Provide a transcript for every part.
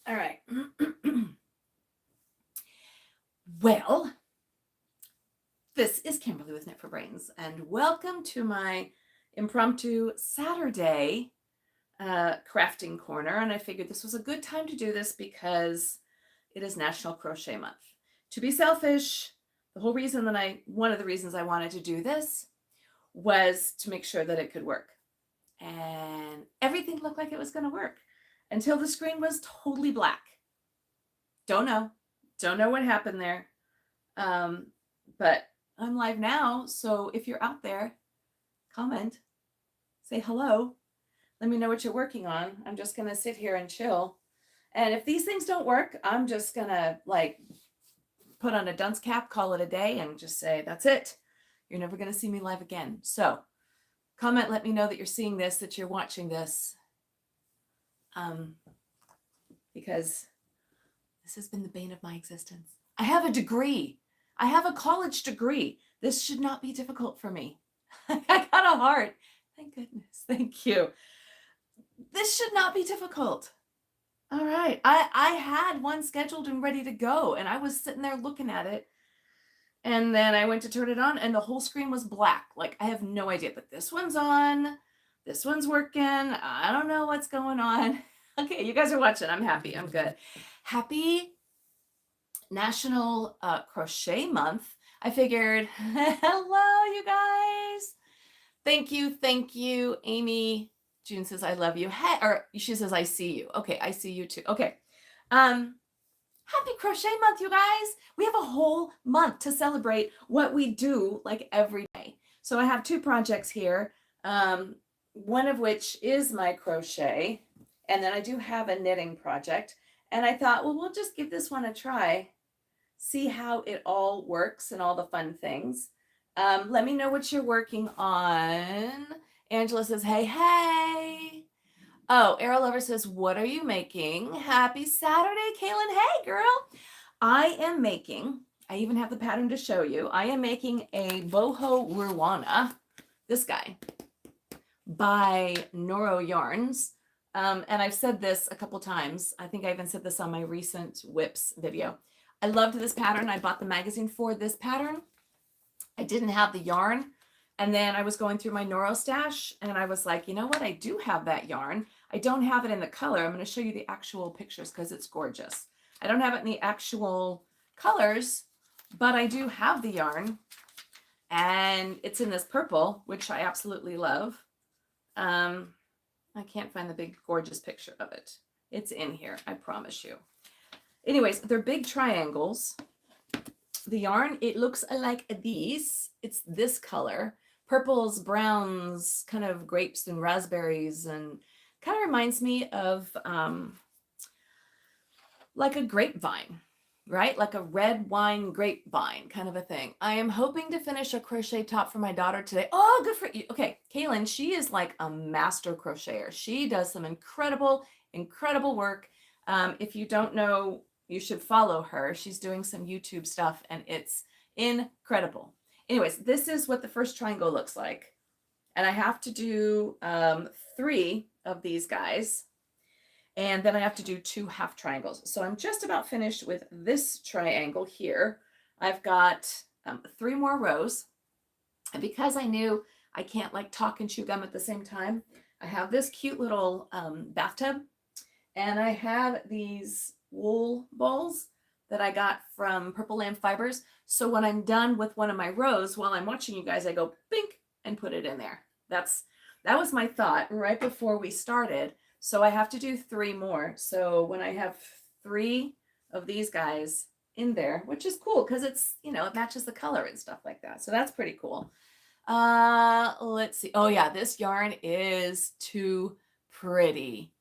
All right. Well, this is Kimberly with Knit for Brains, and welcome to my impromptu Saturday crafting corner. And I figured this was a good time to do this because it is National Crochet Month. To be selfish, one of the reasons I wanted to do this was to make sure that it could work. And everything looked like it was going to work until the screen was totally black. Don't know what happened there. But I'm live now, so if you're out there, comment, say hello, let me know what you're working on. I'm just gonna sit here and chill. And if these things don't work, I'm just gonna put on a dunce cap, call it a day, and just say, that's it. You're never gonna see me live again. So comment, let me know that you're seeing this, that you're watching this. Because this has been the bane of my existence. I have a degree. I have a college degree. This should not be difficult for me. I got a heart. Thank goodness. Thank you. This should not be difficult. All right. I had one scheduled and ready to go, and I was sitting there looking at it. And then I went to turn it on, and the whole screen was black. Like, I have no idea, but this one's on. This one's working. I don't know what's going on. Okay, you guys are watching. I'm happy. I'm good. Happy National Crochet Month. I figured, hello, you guys. Thank you. Amy June says, I love you. Hey, or she says, I see you. Okay, I see you too. Okay. Happy Crochet Month, you guys. We have a whole month to celebrate what we do like every day. So I have two projects here, one of which is my crochet, and then I do have a knitting project. And I thought, well, we'll just give this one a try, see how it all works and all the fun things. Let me know what you're working on. Angela says, hey. Oh, Arrow Lover says, what are you making? Happy Saturday, Kaylin. Hey, girl. I even have the pattern to show you. I am making a boho Rwana, this guy, by Noro Yarns. And I've said this a couple times. I think I even said this on my recent whips video. I loved this pattern. I bought the magazine for this pattern. I didn't have the yarn. And then I was going through my Noro stash and I was like, you know what? I do have that yarn. I don't have it in the color. I'm going to show you the actual pictures because it's gorgeous. I don't have it in the actual colors, but I do have the yarn. And it's in this purple, which I absolutely love. I can't find the big gorgeous picture of it. It's in here, I promise you. Anyways, they're big triangles. The yarn, it looks like these. It's this color. Purples, browns, kind of grapes and raspberries, and kind of reminds me of like a grapevine, right? Like a red wine grapevine kind of a thing. I am hoping to finish a crochet top for my daughter today. Oh, good for you. Okay, Kaylin, she is like a master crocheter. She does some incredible work. If you don't know, you should follow her. She's doing some YouTube stuff and it's incredible. Anyways, this is what the first triangle looks like. And I have to do 3 of these guys. And then I have to do 2 half triangles. So I'm just about finished with this triangle here. I've got 3 more rows. And because I knew I can't like talk and chew gum at the same time, I have this cute little bathtub. And I have these wool balls that I got from Purple Lamb Fibers. So when I'm done with one of my rows, while I'm watching you guys, I go bink and put it in there. That was my thought right before we started. So I have to do 3 more. So when I have 3 of these guys in there, which is cool because it's, you know, it matches the color and stuff like that. So that's pretty cool. Let's see. Oh yeah, this yarn is too pretty.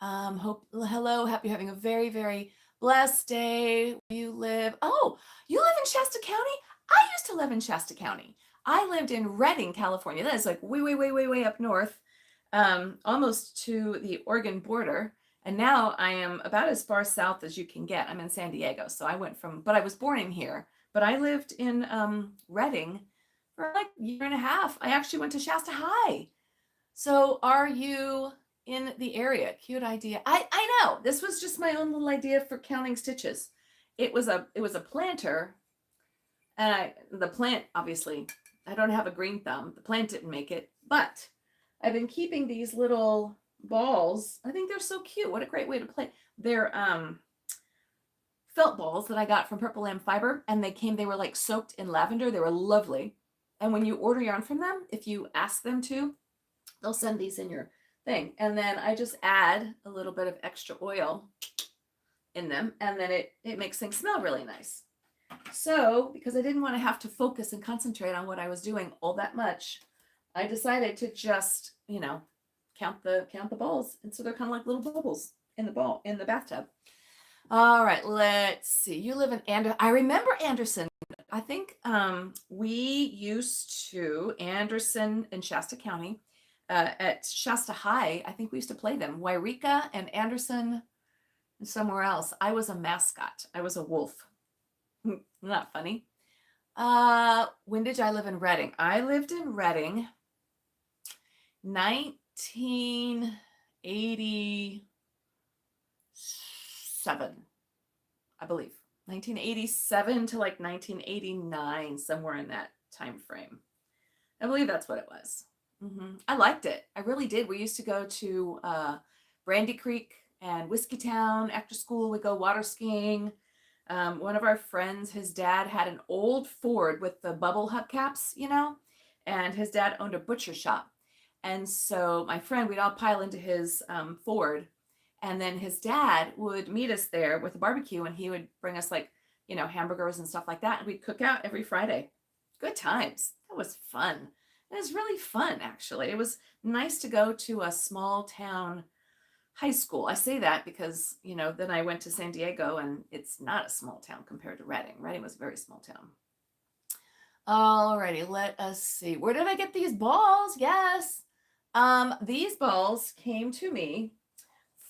Hello, hope you're having a very, very blessed day where you live. Oh, you live in Shasta County? I used to live in Shasta County. I lived in Redding, California. That is like way up north, almost to the Oregon border. And now I am about as far south as you can get. I'm in San Diego. So I went but I was born in here, but I lived in Redding for like a year and a half. I actually went to Shasta High. So are you in the area. Cute idea. I know. This was just my own little idea for counting stitches. It was a planter, and the plant, obviously, I don't have a green thumb. The plant didn't make it, but I've been keeping these little balls. I think they're so cute. What a great way to play. They're felt balls that I got from Purple Lamb Fiber, and they were like soaked in lavender. They were lovely. And when you order yarn from them, if you ask them to, they'll send these in your thing. And then I just add a little bit of extra oil in them, and then it makes things smell really nice. So because I didn't want to have to focus and concentrate on what I was doing all that much, I decided to just, count the balls. And so they're kind of like little bubbles in the bathtub. All right, let's see. You live in I remember Anderson. I think we used to, Anderson in Shasta County, at Shasta High, I think we used to play them. Wairika and Anderson and somewhere else. I was a mascot. I was a wolf. Not funny. When did I live in Reading? I lived in Reading 1987, I believe. 1987 to like 1989, somewhere in that time frame. I believe that's what it was. I liked it. I really did. We used to go to Brandy Creek and Whiskeytown after school. We'd go water skiing. One of our friends, his dad had an old Ford with the bubble hubcaps, and his dad owned a butcher shop. And so my friend, we'd all pile into his Ford, and then his dad would meet us there with a barbecue, and he would bring us hamburgers and stuff like that. And we'd cook out every Friday. Good times. That was fun. It was really fun, actually. It was nice to go to a small town high school. I say that because, then I went to San Diego, and it's not a small town compared to Reading. Reading was a very small town. Alrighty, let us see. Where did I get these balls? Yes. These balls came to me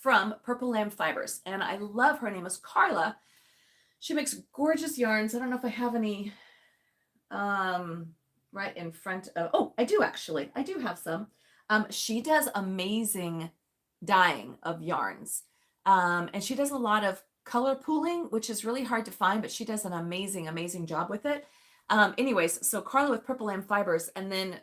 from Purple Lamb Fibers, and I love her. Her name is Carla. She makes gorgeous yarns. I don't know if I have any right in front of, oh, I do actually. I do have some. She does amazing dyeing of yarns. And she does a lot of color pooling, which is really hard to find, but she does an amazing, amazing job with it. Anyways, so Carla with Purple Lamb Fibers, and then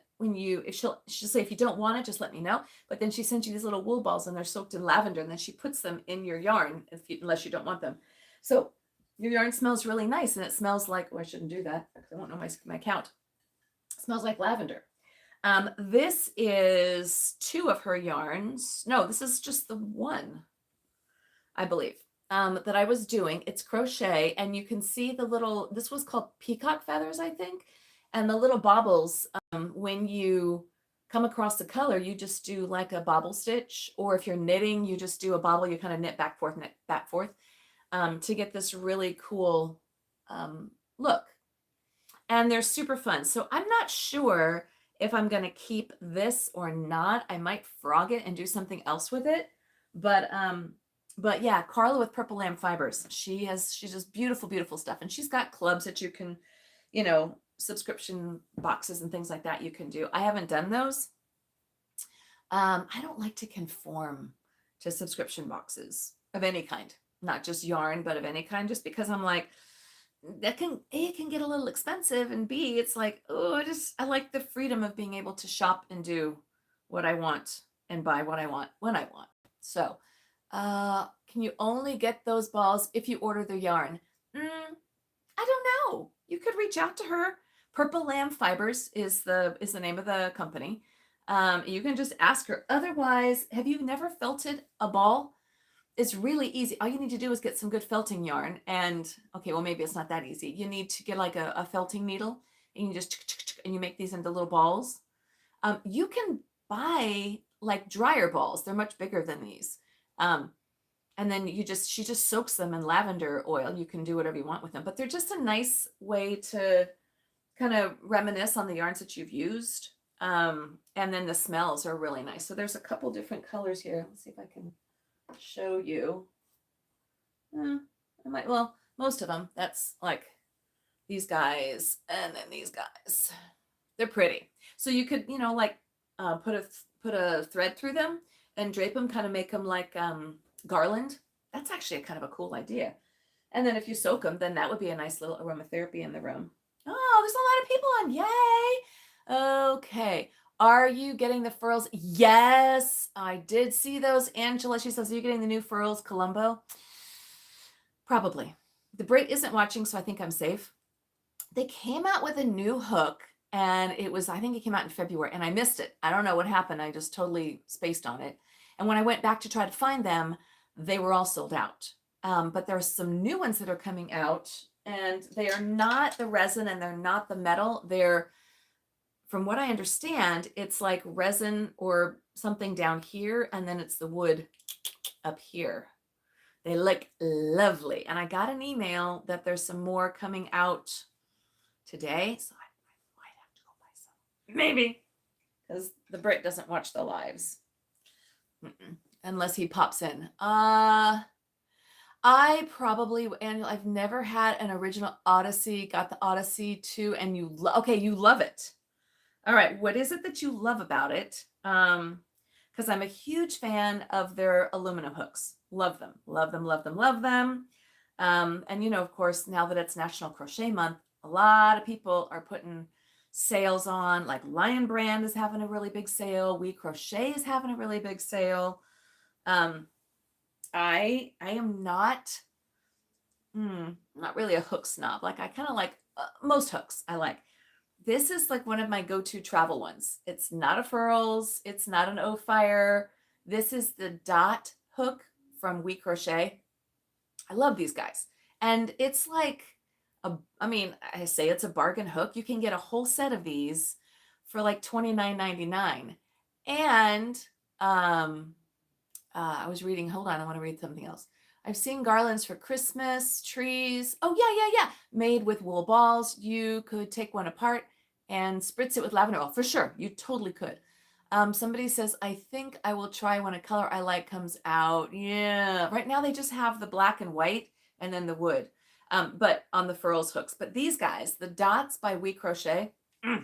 she'll say, if you don't want it, just let me know. But then she sends you these little wool balls, and they're soaked in lavender, and then she puts them in your yarn unless you don't want them. So your yarn smells really nice, and it smells like, I shouldn't do that because I won't know my count. It smells like lavender. This is 2 of her yarns. No, this is just the one, I believe, that I was doing. It's crochet, and you can see this was called peacock feathers, I think. And the little bobbles, when you come across the color, you just do like a bobble stitch, or if you're knitting, you just do a bobble, you kind of knit back, forth, to get this really cool look. And they're super fun. So I'm not sure if I'm going to keep this or not. I might frog it and do something else with it. But yeah, Carla with Purple Lamb Fibers. She does beautiful, beautiful stuff. And she's got clubs that you can, subscription boxes and things like that you can do. I haven't done those. I don't like to conform to subscription boxes of any kind, not just yarn, but of any kind, just because I'm like, it can get a little expensive, and B, it's like, I like the freedom of being able to shop and do what I want and buy what I want when I want. So, can you only get those balls if you order the yarn? I don't know. You could reach out to her. Purple Lamb Fibers is the name of the company. You can just ask her. Otherwise, have you never felted a ball? It's really easy. All you need to do is get some good felting yarn. And okay, well, maybe it's not that easy. You need to get like a felting needle, and you just, and you make these into little balls. You can buy like dryer balls. They're much bigger than these. And then she just soaks them in lavender oil. You can do whatever you want with them, but they're just a nice way to kind of reminisce on the yarns that you've used. And then the smells are really nice. So there's a couple different colors here. Let's see if I can show you. Most of them. That's like these guys, and then these guys. They're pretty. So you could, put a thread through them, and drape them, kind of make them like garland. That's actually a kind of a cool idea. And then if you soak them, then that would be a nice little aromatherapy in the room. Oh, there's a lot of people on. Yay. Okay. Are you getting the furls? Yes, I did see those. Angela, she says, are you getting the new furls, Colombo? Probably. The Brit isn't watching, so I think I'm safe. They came out with a new hook, and it was, I think it came out in February, and I missed it. I don't know what happened. I just totally spaced on it. And when I went back to try to find them, they were all sold out. But there's some new ones that are coming out, and they are not the resin and they're not the metal. They're, from what I understand, it's like resin or something down here, and then it's the wood up here. They look lovely. And I got an email that there's some more coming out today. So I might have to go buy some. Maybe. Because the Brit doesn't watch the lives. Unless he pops in. I probably, and I've never had an original Odyssey, got the Odyssey 2, and you okay, you love it. All right, what is it that you love about it? Because I'm a huge fan of their aluminum hooks. Love them, love them, love them, love them. And you know, of course, now that it's National Crochet Month, a lot of people are putting sales on, like Lion Brand is having a really big sale. We Crochet is having a really big sale. I am not really a hook snob. Like I kind of like most hooks I like. This is like one of my go-to travel ones. It's not a furls. It's not an O-Fire. This is the dot hook from We Crochet. I love these guys. And it's like, I say it's a bargain hook. You can get a whole set of these for like $29.99. And I was reading, hold on, I want to read something else. I've seen garlands for Christmas trees. Oh, yeah. Made with wool balls. You could take one apart and spritz it with lavender oil. For sure. You totally could. Somebody says, I think I will try when a color I like comes out. Yeah. Right now they just have the black and white and then the wood. But on the furls hooks. But these guys, the dots by We Crochet, I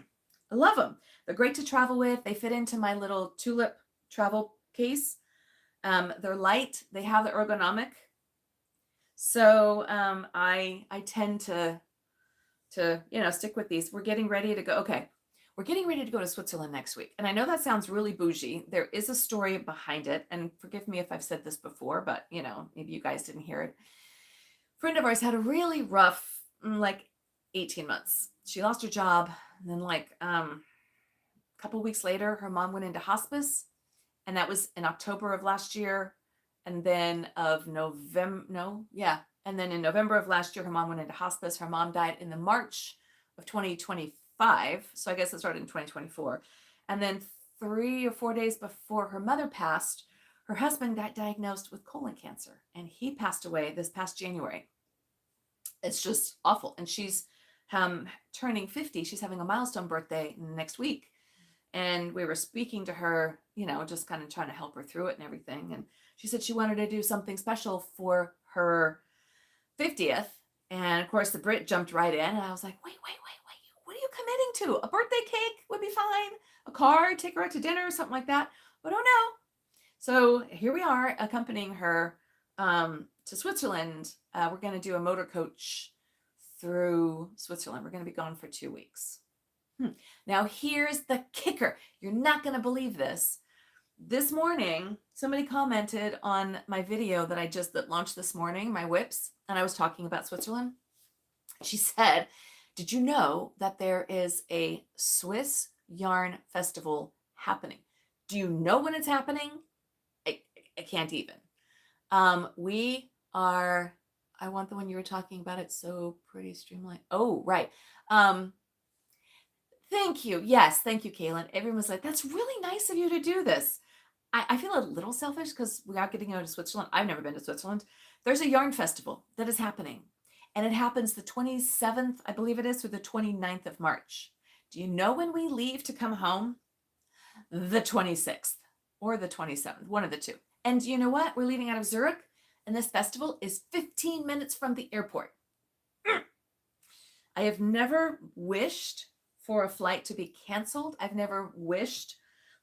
love them. They're great to travel with. They fit into my little tulip travel case. They're light. They have the ergonomic. So I tend to stick with these. We're getting ready to go. Okay. We're getting ready to go to Switzerland next week. And I know that sounds really bougie. There is a story behind it. And forgive me if I've said this before, but maybe you guys didn't hear it. A friend of ours had a really rough, 18 months. She lost her job. And then a couple weeks later, her mom went into hospice. And that was in October of last year. And then And then in November of last year, her mom went into hospice. Her mom died in the March of 2025. So I guess it started in 2024. And then 3 or 4 days before her mother passed, her husband got diagnosed with colon cancer. And he passed away this past January. It's just awful. And she's turning 50. She's having a milestone birthday next week. And we were speaking to her, just kind of trying to help her through it and everything. And she said she wanted to do something special for her 50th. And of course, the Brit jumped right in. And I was like, wait. What are you committing to? A birthday cake would be fine. A card, take her out to dinner, something like that. But oh no. So here we are accompanying her to Switzerland. We're going to do a motor coach through Switzerland. We're going to be gone for 2 weeks. Now here's the kicker. You're not going to believe this. This morning, somebody commented on my video that launched this morning, my whips, and I was talking about Switzerland. She said, did you know that there is a Swiss yarn festival happening? Do you know when it's happening? I can't even. I want the one you were talking about. It's so pretty streamlined. Oh, right. Thank you. Yes. Thank you, Kaylin. Everyone was like, that's really nice of you to do this. I feel a little selfish because we are getting to go to Switzerland. I've never been to Switzerland. There's a yarn festival that is happening. And it happens the 27th, I believe it is, through the 29th of March. Do you know when we leave to come home? The 26th or the 27th, one of the two. And you know what? We're leaving out of Zurich, and this festival is 15 minutes from the airport. I have never wished for a flight to be canceled. I've never wished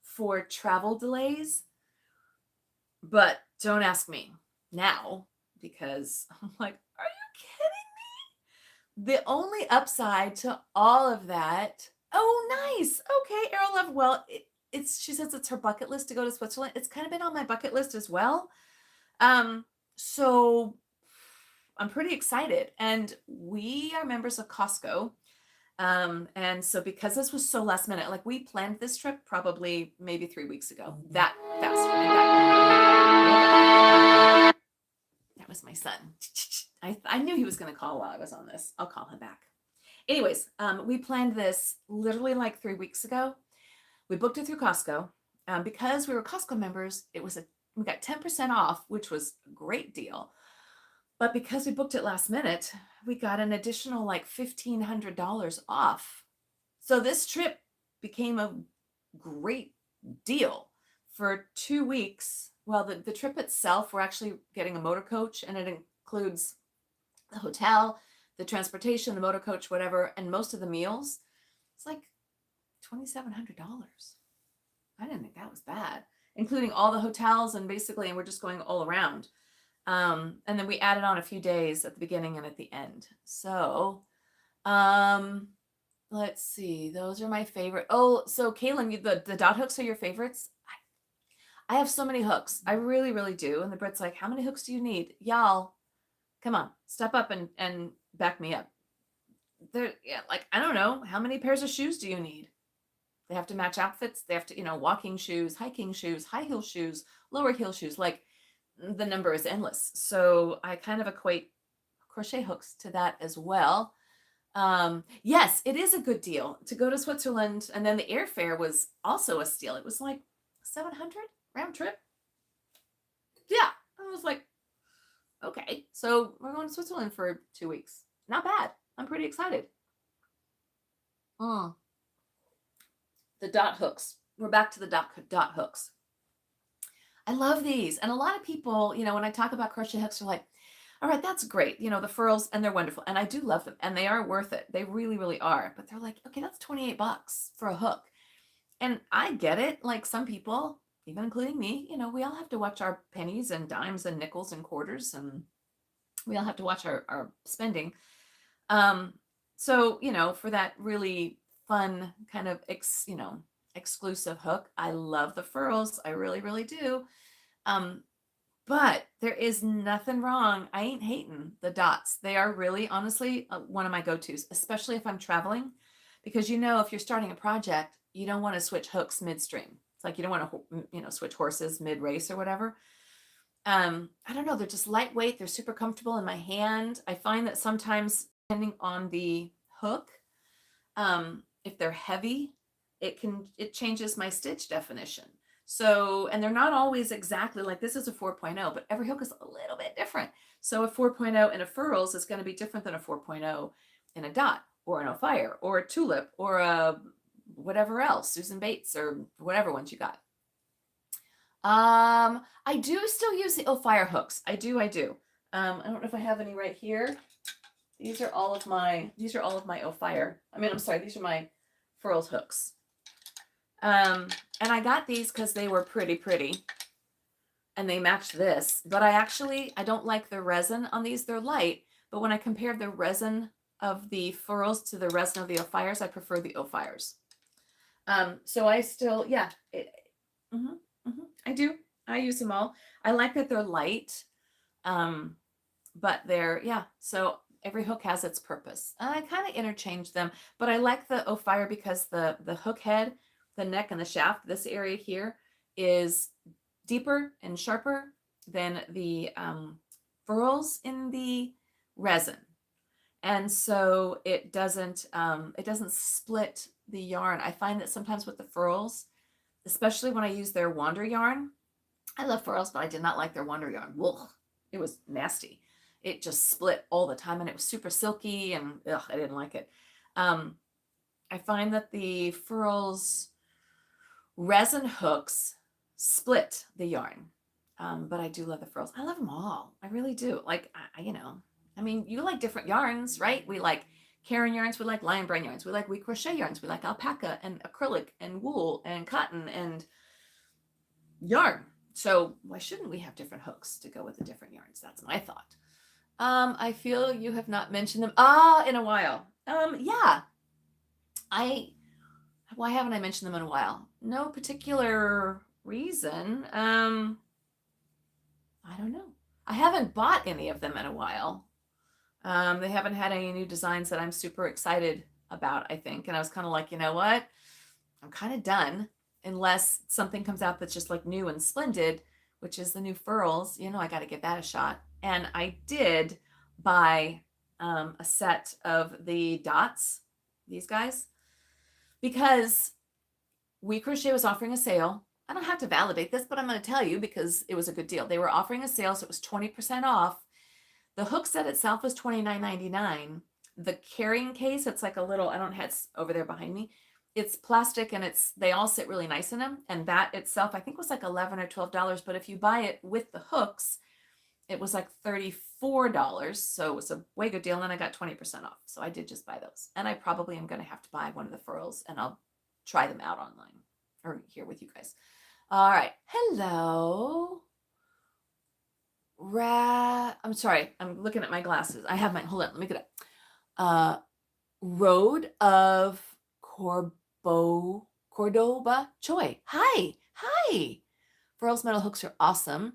for travel delays. But don't ask me now because I'm like, are you kidding me? The only upside to all of that. Oh, nice. Okay, Errol Love. Well, she says it's her bucket list to go to Switzerland. It's kind of been on my bucket list as well. So I'm pretty excited. And we are members of Costco. And so because this was so last minute, like we planned this trip probably maybe 3 weeks ago, that fast. That was my son. I knew he was going to call while I was on this. I'll call him back. Anyways, we planned this literally like 3 weeks ago. We booked it through Costco. Because we were Costco members, we got 10% off, which was a great deal. But because we booked it last minute, we got an additional like $1,500 off. So this trip became a great deal for 2 weeks. Well, the trip itself, we're actually getting a motor coach, and it includes the hotel, the transportation, the motor coach, whatever, and most of the meals. It's like $2,700. I didn't think that was bad, including all the hotels and we're just going all around. And then we added on a few days at the beginning and at the end. So, let's see. Those are my favorite. Oh, so Kaylin, the dot hooks are your favorites? I have so many hooks. I really, really do. And the Brit's like, how many hooks do you need? Y'all, come on, step up and back me up. I don't know. How many pairs of shoes do you need? They have to match outfits. They have to, walking shoes, hiking shoes, high heel shoes, lower heel shoes. Like the number is endless. So I kind of equate crochet hooks to that as well. Yes, it is a good deal to go to Switzerland. And then the airfare was also a steal. It was like 700 round trip. Yeah. I was like, okay, so we're going to Switzerland for 2 weeks. Not bad. I'm pretty excited. The dot hooks. We're back to the dot hooks. I love these. And a lot of people, when I talk about crochet hooks, are like, all right, that's great. The furls, and they're wonderful. And I do love them, and they are worth it. They really, really are. But they're like, okay, that's $28 for a hook. And I get it. Like some people, even including me, we all have to watch our pennies and dimes and nickels and quarters, and we all have to watch our spending. So, for that really fun kind of, exclusive hook, I love the furls. I really, really do. But there is nothing wrong. I ain't hating the dots. They are really, honestly, one of my go-tos, especially if I'm traveling, because if you're starting a project, you don't want to switch hooks midstream. It's like you don't want to, switch horses mid-race or whatever. I don't know. They're just lightweight. They're super comfortable in my hand. I find that sometimes, depending on the hook, if they're heavy, it changes my stitch definition. So, and they're not always exactly like this is a 4.0, but every hook is a little bit different. So a 4.0 in a furls is going to be different than a 4.0 in a dot or an fire or a tulip or a whatever else, Susan Bates or whatever ones you got. I do still use the fire hooks. I do. I don't know if I have any right here. These are all of my fire. I'm sorry, these are my furls hooks. And I got these because they were pretty and they matched this, but I don't like the resin on these. They're light, but when I compared the resin of the furls to the resin of the fires, I prefer the fires. So I still, I do. I use them all. I like that they're light, but so every hook has its purpose. I kind of interchange them, but I like the fire because the hook head, the neck and the shaft, this area here is deeper and sharper than the furls in the resin. And so it doesn't split the yarn. I find that sometimes with the furls, especially when I use their Wander yarn, I love furls, but I did not like their Wander yarn. Ugh, it was nasty. It just split all the time, and it was super silky, and I didn't like it. I find that the furls resin hooks split the yarn, but I do love the furls. I love them all. I really do. Like, you like different yarns, right? We like Caron yarns, we like Lion Brand yarns, we like We Crochet yarns, we like alpaca and acrylic and wool and cotton and yarn. So why shouldn't we have different hooks to go with the different yarns? That's my thought. I feel you have not mentioned them in a while. Yeah, why haven't I mentioned them in a while? No particular reason. I don't know. I haven't bought any of them in a while. They haven't had any new designs that I'm super excited about, I think. And I was kind of like, you know what? I'm kind of done unless something comes out that's just like new and splendid, which is the new furls. I got to give that a shot. And I did buy a set of the dots, these guys, because We Crochet was offering a sale. I don't have to validate this, but I'm going to tell you because it was a good deal. They were offering a sale, so it was 20% off. The hook set itself was $29.99. The carrying case, it's like a little, I don't have it over there behind me. It's plastic and they all sit really nice in them. And that itself, I think was like $11 or $12. But if you buy it with the hooks, it was like $34. So it was a way good deal. And then I got 20% off. So I did just buy those. And I probably am going to have to buy one of the furls and I'll try them out online or here with you guys. All right. Hello. I'm sorry. I'm looking at my glasses. I have mine. Hold on. Let me get up. Road of Cordoba Choi. Hi. Furls metal hooks are awesome.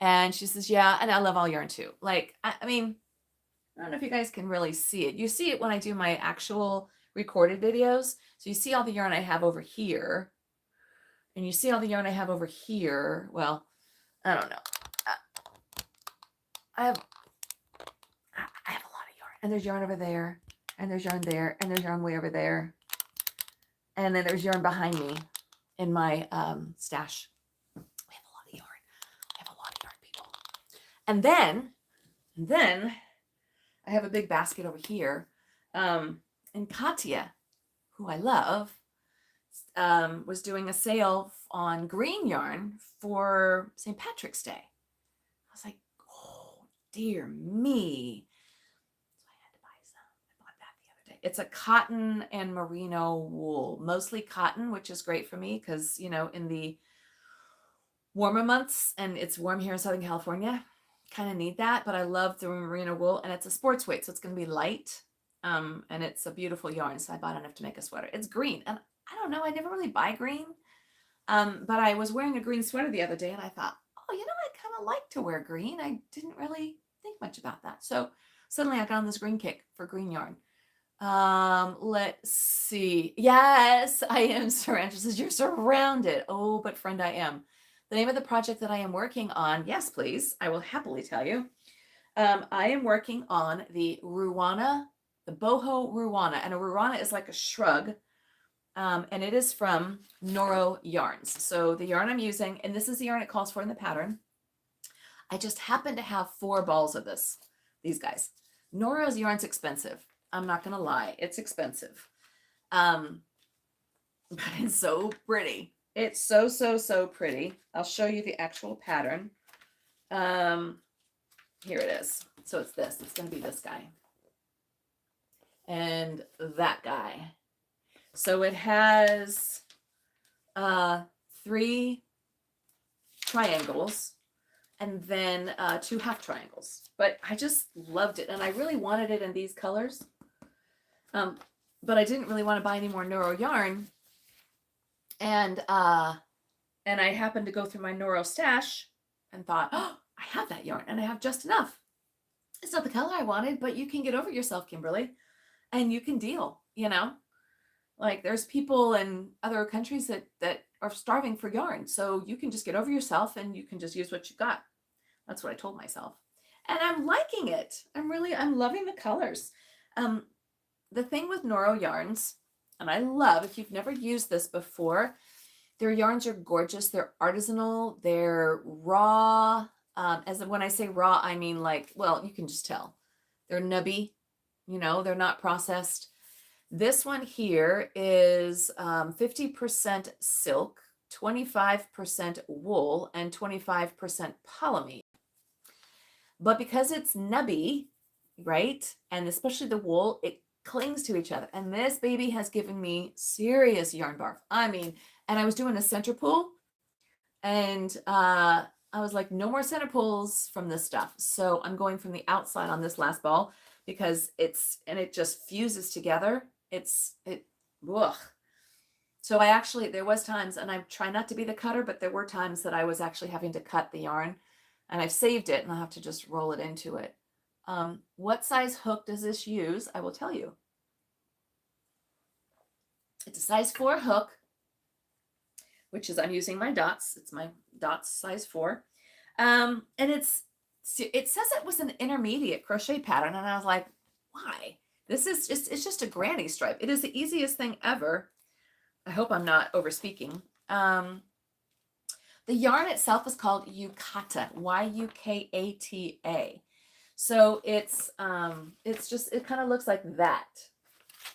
And she says, yeah, and I love all yarn too. Like, I mean, I don't know if you guys can really see it. You see it when I do my actual recorded videos. So you see all the yarn I have over here. And you see all the yarn I have over here. Well, I don't know. I have a lot of yarn. And there's yarn over there. And there's yarn there. And there's yarn way over there. And then there's yarn behind me in my stash. We have a lot of yarn. People. And then I have a big basket over here. And Katya, who I love, was doing a sale on green yarn for St. Patrick's Day. I was like, oh, dear me. So I had to buy some. I bought that the other day. It's a cotton and merino wool, mostly cotton, which is great for me because, in the warmer months, and it's warm here in Southern California, kind of need that, but I love the merino wool, and it's a sports weight, so it's going to be light, and it's a beautiful yarn, so I bought enough to make a sweater. It's green, and I don't know, I never really buy green, but I was wearing a green sweater the other day, and I thought, oh, I kind of like to wear green. I didn't really think much about that, so suddenly I got on this green kick for green yarn. Let's see. Yes, I am. Sarantra says you're surrounded. Oh, but friend, I am. The name of the project that I am working on, yes, please, I will happily tell you. I am working on the Ruana, the boho Ruana, and a Ruana is like a shrug, and it is from Noro Yarns. So the yarn I'm using, and this is the yarn it calls for in the pattern. I just happen to have 4 balls of these guys. Noro's yarn's expensive. I'm not going to lie. It's expensive. But it's so pretty. It's so, so, so pretty. I'll show you the actual pattern. Here it is. So it's this. It's going to be this guy. And that guy. So it has 3 triangles and then 2 half triangles. But I just loved it. And I really wanted it in these colors. But I didn't really want to buy any more Noro yarn. And I happened to go through my Noro stash and thought, oh, I have that yarn and I have just enough. It's not the color I wanted, but you can get over yourself, Kimberly, and you can deal, Like there's people in other countries that are starving for yarn. So you can just get over yourself and you can just use what you got. That's what I told myself. And I'm liking it. I'm loving the colors. The thing with Noro yarns, and I love, if you've never used this before, their yarns are gorgeous. They're artisanal. They're raw. When I say raw, I mean like, well, you can just tell. They're nubby. They're not processed. This one here is 50% silk, 25% wool, and 25% polyamide. But because it's nubby, right, and especially the wool, it clings to each other. And this baby has given me serious yarn barf. And I was doing a center pull And I was like, no more center pulls from this stuff. So I'm going from the outside on this last ball because it just fuses together. Ugh. So there was times, and I try not to be the cutter, but there were times that I was actually having to cut the yarn, and I've saved it and I'll have to just roll it into it. What size hook does this use? I will tell you. It's a size 4 hook, which is, I'm using my dots. It's my dots size 4. And it says it was an intermediate crochet pattern. And I was like, why? It's just a granny stripe. It is the easiest thing ever. I hope I'm not over speaking. The yarn itself is called yukata, Yukata. So it kind of looks like that.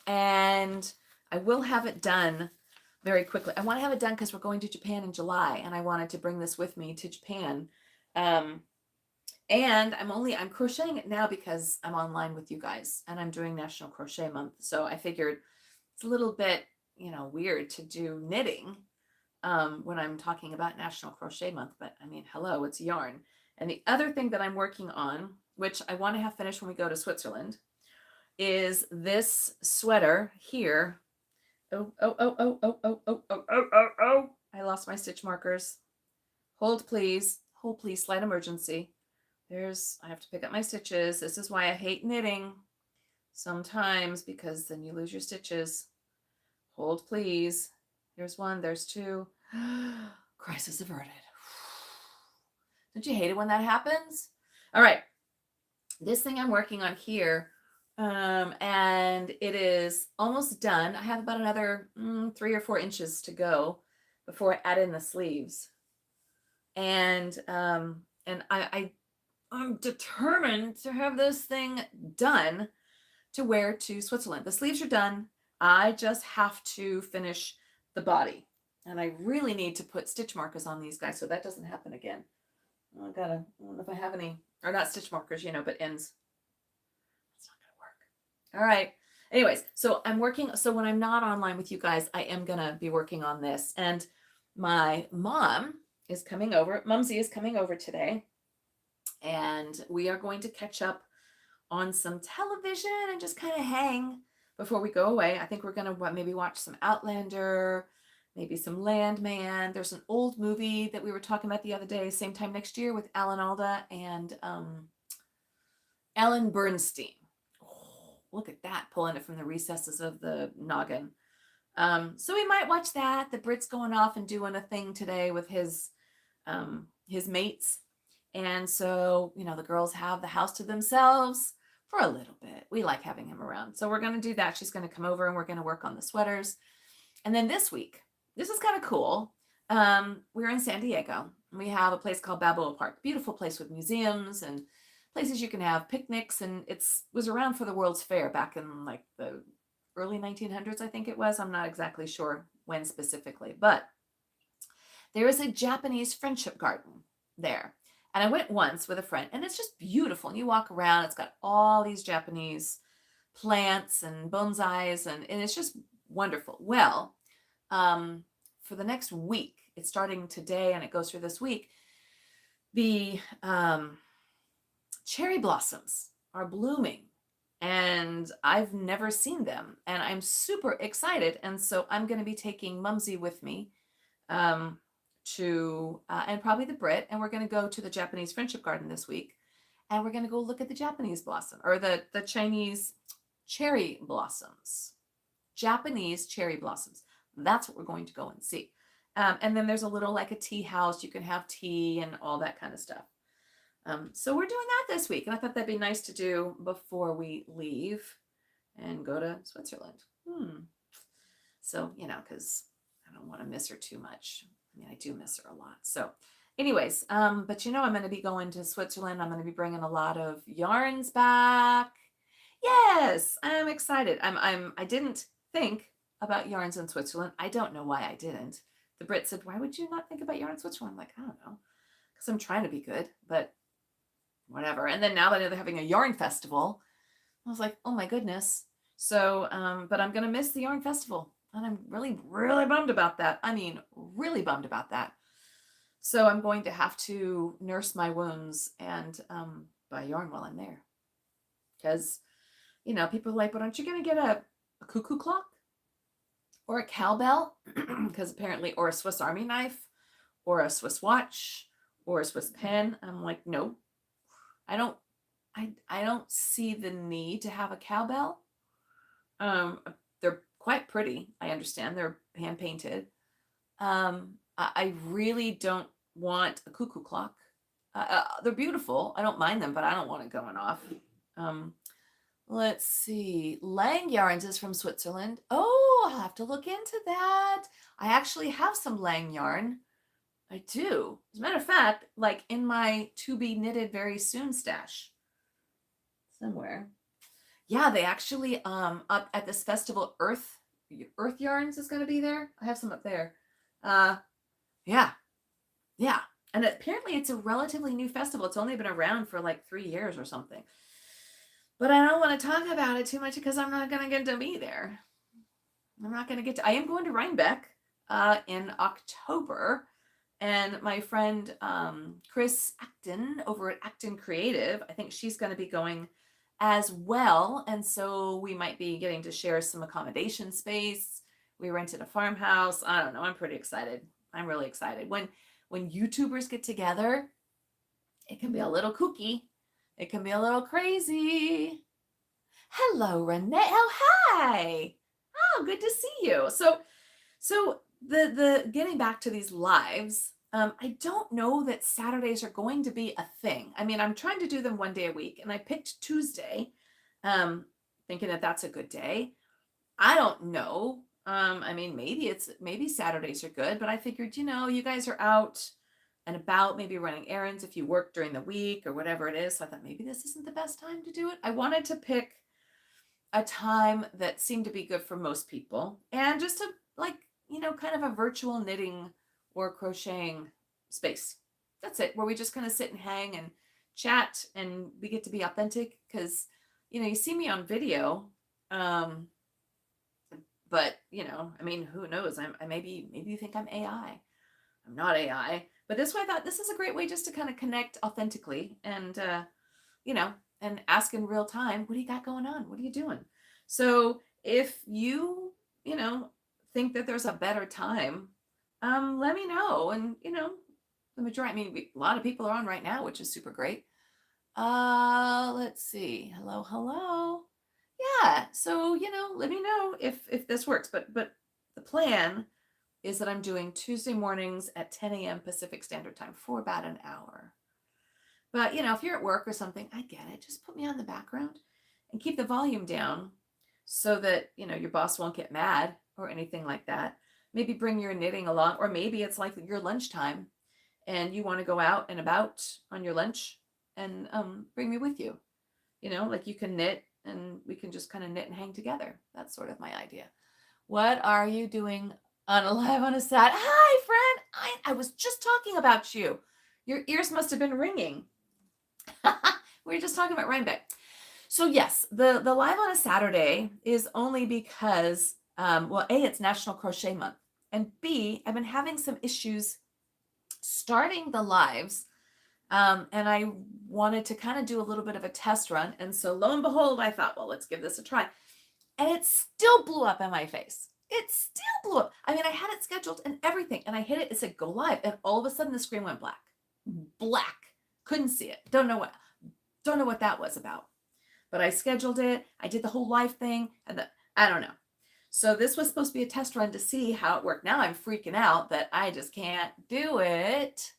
And I will have it done very quickly. I want to have it done because we're going to Japan in July, and I wanted to bring this with me to Japan. And I'm crocheting it now because I'm online with you guys, and I'm doing National Crochet Month. So I figured it's a little bit, weird to do knitting when I'm talking about National Crochet Month, but I mean, hello, it's yarn. And the other thing that I'm working on, which I want to have finished when we go to Switzerland, is this sweater here. Oh, I lost my stitch markers. Hold please, slight emergency. I have to pick up my stitches. This is why I hate knitting sometimes, because then you lose your stitches. Hold please. There's one, there's two. Crisis averted. Don't you hate it when that happens? All right. This thing I'm working on here, and it is almost done. I have about another 3 or 4 inches to go before I add in the sleeves. And I'm determined to have this thing done to wear to Switzerland. The sleeves are done. I just have to finish the body. And I really need to put stitch markers on these guys so that doesn't happen again. I don't know if I have any, or not stitch markers, but ends. It's not going to work. All right. Anyways, so I'm working. So when I'm not online with you guys, I am going to be working on this. And my mom is coming over. Mumsy is coming over today. And we are going to catch up on some television and just kind of hang before we go away. I think we're going to maybe watch some Outlander, maybe some Landman. There's an old movie that we were talking about the other day, same time next year, with Alan Alda and Ellen Bernstein. Oh, look at that, pulling it from the recesses of the noggin. So we might watch that. The Brit's going off and doing a thing today with his mates. And so, the girls have the house to themselves for a little bit. We like having him around. So we're going to do that. She's going to come over and we're going to work on the sweaters. And then this week, this is kind of cool. We're in San Diego. We have a place called Balboa Park. Beautiful place with museums and places you can have picnics. And it was around for the World's Fair back in like the early 1900s, I think it was. I'm not exactly sure when specifically. But there is a Japanese friendship garden there. And I went once with a friend, and it's just beautiful. And you walk around, it's got all these Japanese plants and bonsais, and it's just wonderful. Well, for the next week, it's starting today and it goes through this week, the cherry blossoms are blooming, and I've never seen them, and I'm super excited. And so I'm going to be taking Mumsy with me and probably the Brit, and we're going to go to the Japanese friendship garden this week, and we're going to go look at the Japanese blossom, or the Chinese cherry blossoms. Japanese cherry blossoms. That's what we're going to go and see. And then there's a little, like a tea house. You can have tea and all that kind of stuff. So we're doing that this week, and I thought that'd be nice to do before we leave and go to Switzerland. So, because I don't want to miss her too much. I mean, I do miss her a lot. So anyways, but I'm going to be going to Switzerland. I'm going to be bringing a lot of yarns back. Yes, I'm excited. I didn't think about yarns in Switzerland. I don't know why I didn't. The Brit said, why would you not think about yarn in Switzerland? I'm like, I don't know, because I'm trying to be good, but whatever. And then now that they're having a yarn festival, I was like, oh my goodness. So, but I'm going to miss the yarn festival. And I'm really, really bummed about that. I mean, really bummed about that. So I'm going to have to nurse my wounds and buy yarn while I'm there. Because, people are like, but aren't you going to get a cuckoo clock or a cowbell? Because apparently, or a Swiss Army knife or a Swiss watch or a Swiss pen. I'm like, no, I don't. I don't see the need to have a cowbell. They're quite pretty. I understand they're hand painted. I really don't want a cuckoo clock. They're beautiful. I don't mind them, but I don't want it going off. Let's see. Lang Yarns is from Switzerland. Oh, I'll have to look into that. I actually have some Lang yarn. I do. As a matter of fact, like in my to be knitted very soon stash somewhere. Yeah, they actually up at this festival Earth Yarns is going to be there. I have some up there. Yeah. Yeah. And apparently it's a relatively new festival. It's only been around for like 3 years or something. But I don't want to talk about it too much because I'm not going to get to be there. I am going to Rhinebeck in October. And my friend Chris Acton over at Acton Creative, I think she's going to be going as well. And so we might be getting to share some accommodation space. We rented a farmhouse. I don't know. I'm pretty excited. I'm really excited. When YouTubers get together, it can be a little kooky. It can be a little crazy. Hello, Renee. Oh, hi. Oh, good to see you. So the getting back to these lives, I don't know that Saturdays are going to be a thing. I mean, I'm trying to do them one day a week, and I picked Tuesday, thinking that that's a good day. I don't know. I mean, maybe Saturdays are good, but I figured, you guys are out and about, maybe running errands if you work during the week or whatever it is. So I thought maybe this isn't the best time to do it. I wanted to pick a time that seemed to be good for most people and just to kind of a virtual knitting or crocheting space. That's it, where we just kind of sit and hang and chat and we get to be authentic because, you see me on video. But, I mean, who knows? Maybe you think I'm AI. I'm not AI. But this way I thought this is a great way just to kind of connect authentically and, and ask in real time, what do you got going on? What are you doing? So if you, think that there's a better time, let me know. And, the majority, I mean, a lot of people are on right now, which is super great. Let's see. Hello. Yeah. So, let me know if this works. But the plan is that I'm doing Tuesday mornings at 10 a.m. Pacific Standard Time for about an hour. But, if you're at work or something, I get it. Just put me on the background and keep the volume down so that, your boss won't get mad or anything like that. Maybe bring your knitting along, or maybe it's like your lunchtime and you want to go out and about on your lunch and bring me with you. Like you can knit and we can just kind of knit and hang together. That's sort of my idea. What are you doing on a live on a Sat? Hi, friend. I was just talking about you. Your ears must have been ringing. We were just talking about Rhinebeck. So yes, the live on a Saturday is only because, A, it's National Crochet Month. And B, I've been having some issues starting the lives. And I wanted to kind of do a little bit of a test run. And so lo and behold, I thought, well, let's give this a try. And it still blew up in my face. It still blew up. I mean, I had it scheduled and everything. And I hit it. It said go live. And all of a sudden the screen went black. Black. Couldn't see it. Don't know what that was about. But I scheduled it. I did the whole live thing. And I don't know. So this was supposed to be a test run to see how it worked. Now I'm freaking out that I just can't do it.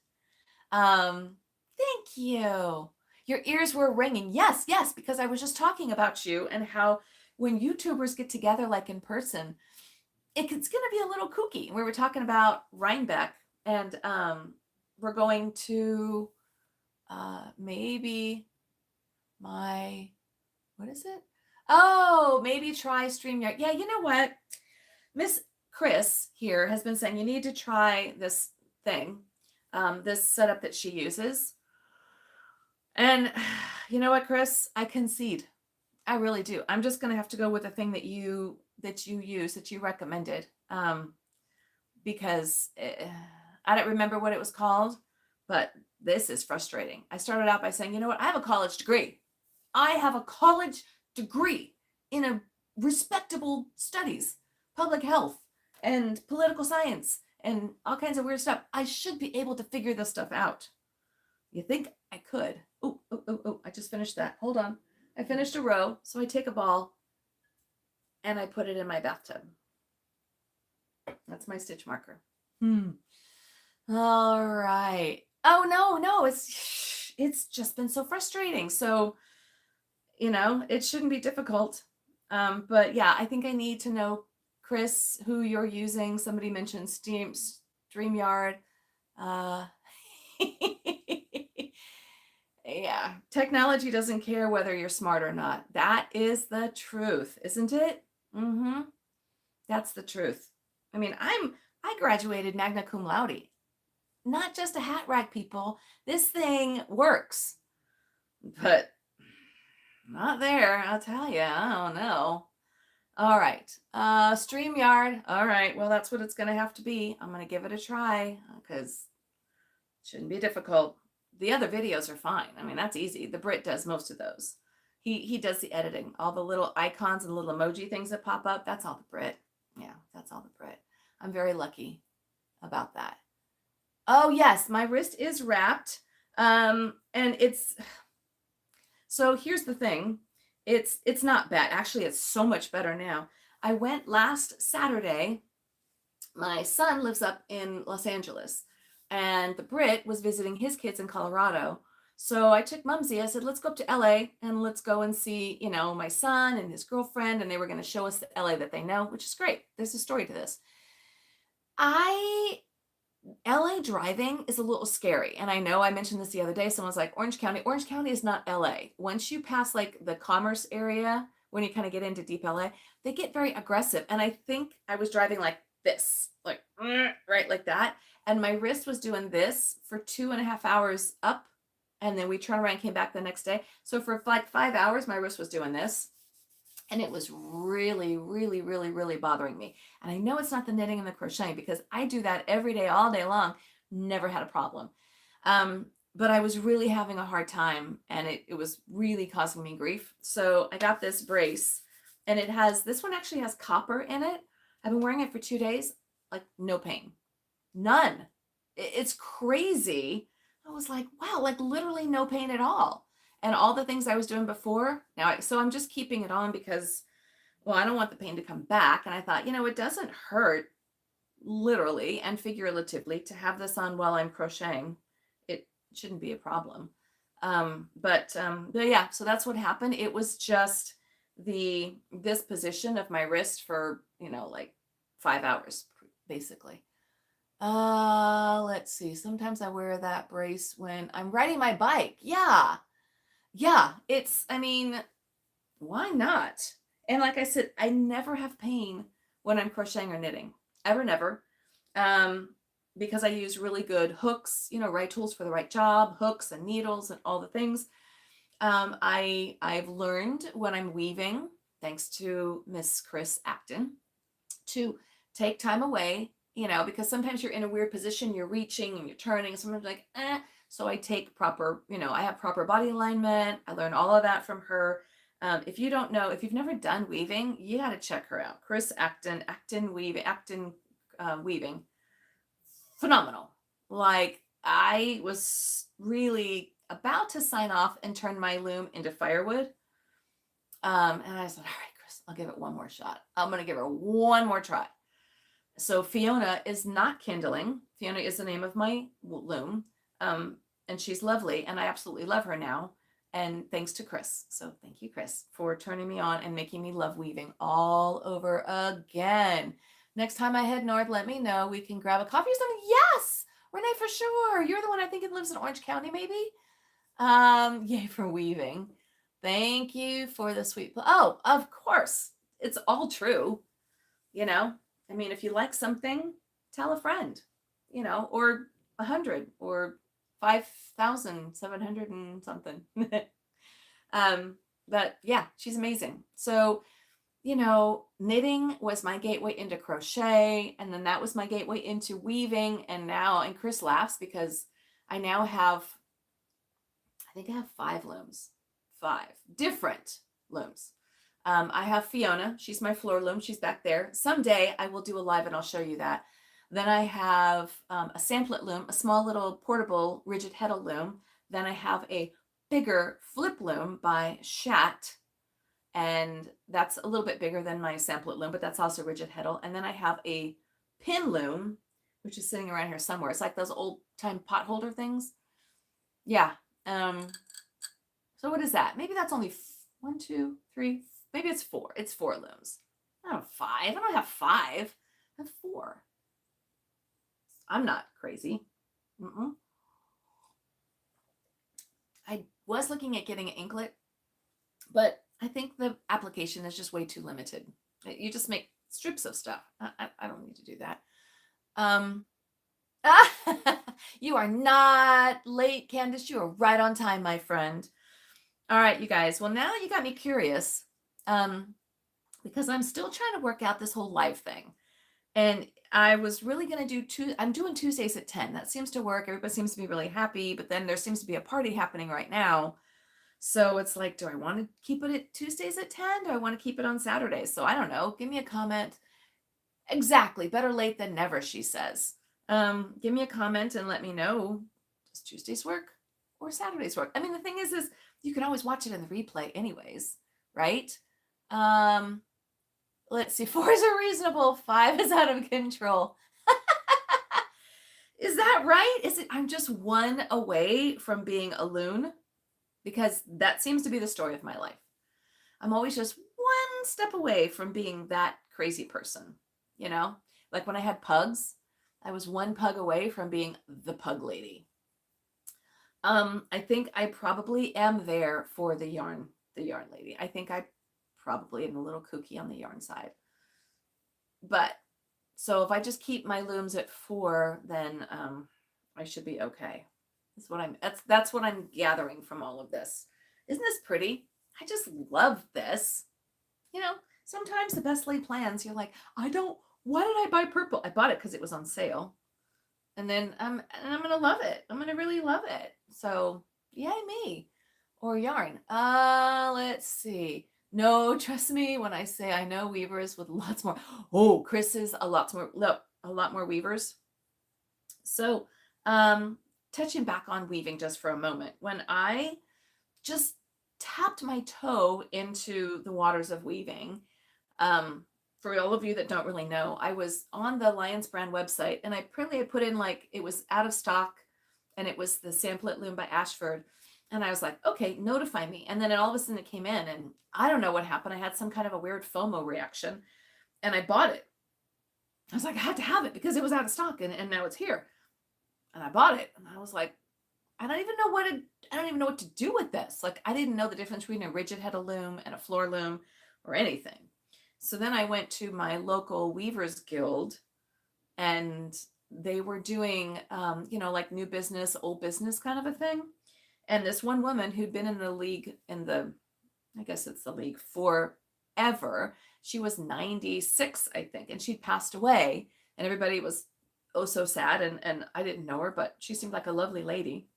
Thank you. Your ears were ringing. Yes, because I was just talking about you and how when YouTubers get together like in person, it's going to be a little kooky. We were talking about Rhinebeck and we're going to maybe what is it? Oh, maybe try StreamYard. Yeah, you know what? Miss Chris here has been saying you need to try this thing, this setup that she uses. And you know what, Chris? I concede. I really do. I'm just going to have to go with the thing that you use, that you recommended, because I don't remember what it was called, but this is frustrating. I started out by saying, you know what? I have a college degree. I have a college degree in a respectable studies, public health, and political science, and all kinds of weird stuff. I should be able to figure this stuff out. You think I could? Oh, I just finished that. Hold on. I finished a row, so I take a ball and I put it in my bathtub. That's my stitch marker. All right. Oh, no, it's just been so frustrating. So, it shouldn't be difficult. But yeah, I think I need to know, Chris, who you're using. Somebody mentioned StreamYard. Yeah, technology doesn't care whether you're smart or not. That is the truth, isn't it? That's the truth. I mean, I graduated magna cum laude, not just a hat rack, people. This thing works, but not there, I'll tell you. I don't know. All right, StreamYard. All right, well, that's what it's gonna have to be. I'm gonna give it a try because it shouldn't be difficult. The other videos are fine. I mean, that's easy. The Brit does most of those. He does the editing. All the little icons and little emoji things that pop up, that's all the Brit. Yeah, that's all the Brit. I'm very lucky about that. Oh, yes, my wrist is wrapped. And so here's the thing. It's not bad. Actually, it's so much better now. I went last Saturday. My son lives up in Los Angeles, and the Brit was visiting his kids in Colorado. So I took Mumsy. I said, let's go up to LA and let's go and see, my son and his girlfriend. And they were going to show us the LA that they know, which is great. There's a story to this. LA driving is a little scary. And I know I mentioned this the other day. Someone was like, Orange County is not LA. Once you pass like the commerce area, when you kind of get into deep LA, they get very aggressive. And I think I was driving like this, like right like that. And my wrist was doing this for 2.5 hours up. And then we turned around and came back the next day. So for like 5 hours, my wrist was doing this. And it was really, really, really, really bothering me. And I know it's not the knitting and the crocheting because I do that every day, all day long. Never had a problem. But I was really having a hard time and it was really causing me grief. So I got this brace and this one actually has copper in it. I've been wearing it for 2 days, like no pain, none. It's crazy. I was like, wow, like literally no pain at all. And all the things I was doing before, so I'm just keeping it on because, well, I don't want the pain to come back. And I thought, it doesn't hurt literally and figuratively to have this on while I'm crocheting. It shouldn't be a problem. But yeah, so that's what happened. It was just this position of my wrist for, like 5 hours, basically. Let's see. Sometimes I wear that brace when I'm riding my bike. Yeah, why not? And like I said, I never have pain when I'm crocheting or knitting. Ever, never. Because I use really good hooks, right tools for the right job, hooks and needles and all the things. I've learned when I'm weaving, thanks to Miss Chris Acton, to take time away, because sometimes you're in a weird position, you're reaching and you're turning, and sometimes like, So I take proper, I have proper body alignment. I learned all of that from her. If you don't know, if you've never done weaving, you got to check her out. Chris Acton Weaving. Phenomenal. Like I was really about to sign off and turn my loom into firewood. And I said, all right, Chris, I'll give it one more shot. I'm going to give her one more try. So Fiona is not kindling. Fiona is the name of my loom. And she's lovely. And I absolutely love her now. And thanks to Chris. So thank you, Chris, for turning me on and making me love weaving all over again. Next time I head north, let me know. We can grab a coffee or something. Yes, Renee, for sure. You're the one I think it lives in Orange County, maybe. Yay for weaving. Thank you for the sweet. Oh, of course. It's all true. If you like something, tell a friend, or 100 or 5,700 and something. But yeah, she's amazing. So knitting was my gateway into crochet, and then that was my gateway into weaving. And Chris laughs because I now have, I think I have 5 looms, 5 different looms. I have Fiona. She's my floor loom. She's back there. Someday I will do a live and I'll show you that. Then I have a samplet loom, a small little portable rigid heddle loom. Then I have a bigger flip loom by Shat, and that's a little bit bigger than my samplet loom, but that's also rigid heddle. And then I have a pin loom, which is sitting around here somewhere. It's like those old time pot holder things. Yeah. So what is that? Maybe that's only 1, 2, 3. Maybe it's 4. It's 4 looms. I don't have 5. I don't have 5. I have 4. I'm not crazy. I was looking at getting an inklet, but I think the application is just way too limited. You just make strips of stuff. I don't need to do that. You are not late, Candace. You are right on time, my friend. All right, you guys. Well, now you got me curious, because I'm still trying to work out this whole live thing. And I was really going to do I'm doing Tuesdays at 10. That seems to work. Everybody seems to be really happy, but then there seems to be a party happening right now. So it's like, do I want to keep it at Tuesdays at 10? Do I want to keep it on Saturdays? So I don't know. Give me a comment. Exactly. Better late than never, she says. Give me a comment and let me know. Does Tuesdays work or Saturdays work? I mean, the thing is you can always watch it in the replay anyways, right? Let's see. 4 is reasonable. 5 is out of control. Is that right? I'm just 1 away from being a loon? Because that seems to be the story of my life. I'm always just 1 step away from being that crazy person, Like when I had pugs, I was 1 pug away from being the pug lady. I think I probably am there for the yarn lady. I think I probably am a little kooky on the yarn side. But so if I just keep my looms at 4, then I should be okay. That's what I'm gathering from all of this. Isn't this pretty? I just love this. Sometimes the best laid plans, you're like, why did I buy purple? I bought it because it was on sale. And then I'm going to love it. I'm going to really love it. So yay me. Or yarn. Let's see. No, trust me when I say I know weavers with lots more. Oh, Chris is a lot more weavers. So, touching back on weaving just for a moment, when I just tapped my toe into the waters of weaving, for all of you that don't really know, I was on the Lions Brand website, and I apparently put in it was out of stock, and it was the samplet loom by Ashford. And I was like, okay, notify me. And then all of a sudden it came in, and I don't know what happened. I had some kind of a weird FOMO reaction, and I bought it. I was like, I had to have it because it was out of stock, and now it's here. And I bought it, and I was like, I don't even know what to do with this. I didn't know the difference between a rigid heddle loom and a floor loom or anything. So then I went to my local Weavers Guild, and they were doing, new business, old business kind of a thing. And this one woman who'd been in the league, I guess it's the league, forever. She was 96, I think, and she'd passed away, and everybody was so sad, and I didn't know her, but she seemed like a lovely lady.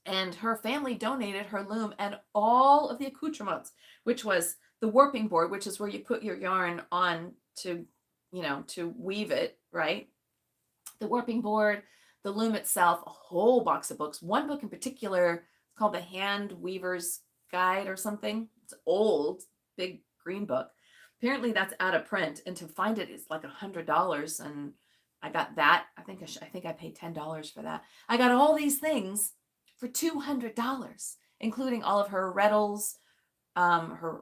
And her family donated her loom and all of the accoutrements, which was the warping board, which is where you put your yarn on to weave it, right? The warping board, the loom itself, a whole box of books. One book in particular, it's called The Hand Weaver's Guide or something. It's old, big green book. Apparently that's out of print, and to find it is like $100. And I got that. I think I paid $10 for that. I got all these things for $200, including all of her rattles, her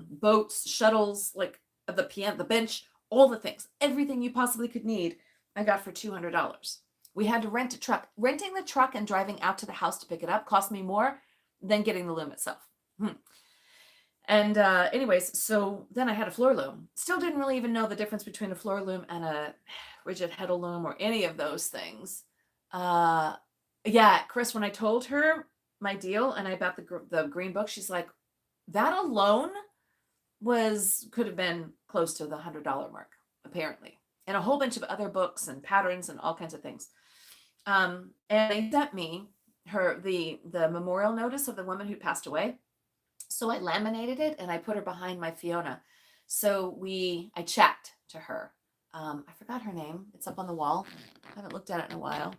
boats, shuttles, the piano, the bench, all the things, everything you possibly could need, I got for $200. We had to rent a truck. Renting the truck and driving out to the house to pick it up cost me more than getting the loom itself. And anyways, so then I had a floor loom. Still didn't really even know the difference between a floor loom and a rigid heddle loom or any of those things. Yeah, Chris, when I told her my deal and I bought the green book, she's like, That alone could have been close to the $100 mark, apparently, and a whole bunch of other books and patterns and all kinds of things. And they sent me the memorial notice of the woman who passed away. So I laminated it and I put her behind my Fiona. So I chat to her. I forgot her name. It's up on the wall. I haven't looked at it in a while.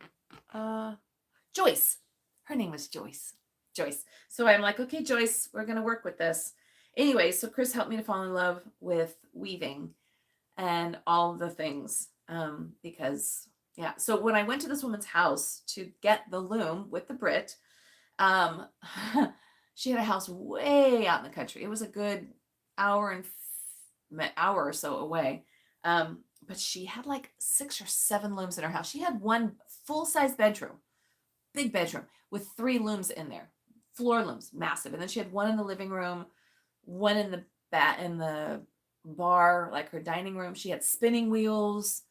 Joyce. Her name was Joyce. Joyce. So I'm like, okay, Joyce, we're going to work with this. Anyway, so Chris helped me to fall in love with weaving and all the things. Because, yeah. So when I went to this woman's house to get the loom with the Brit, she had a house way out in the country. It was a good hour or so away. But she had like 6 or 7 looms in her house. She had one full-size bedroom, big bedroom with 3 looms in there, floor looms, massive. And then she had one in the living room, one in the bar, like her dining room. She had spinning wheels.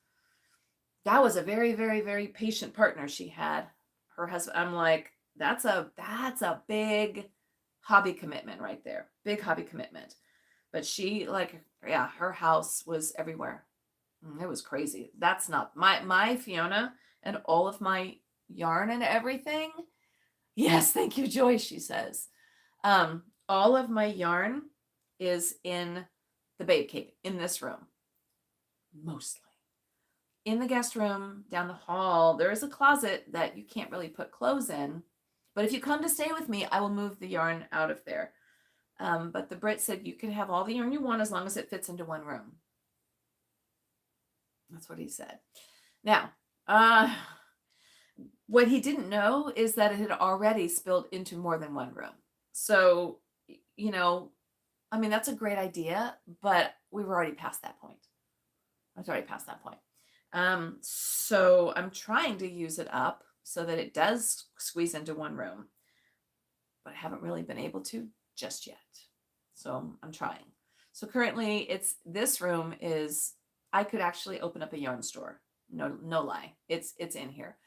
That was a very, very, very patient partner she had. Her husband, I'm like, that's a big hobby commitment right there. Big hobby commitment. But she, like, yeah, her house was everywhere. It was crazy. That's not my Fiona and all of my yarn and everything. Yes, thank you, Joy, she says. All of my yarn is in the babe cave in this room. Mostly. In the guest room, down the hall, there is a closet that you can't really put clothes in. But if you come to stay with me, I will move the yarn out of there. But the Brit said you can have all the yarn you want as long as it fits into one room. That's what he said. Now, what he didn't know is that it had already spilled into more than one room. So, you know, I mean, that's a great idea, but we were already past that point. I was already past that point. So I'm trying to use it up so that it does squeeze into one room, but I haven't really been able to just yet. So I'm trying. So currently this room is, I could actually open up a yarn store. No lie. It's in here.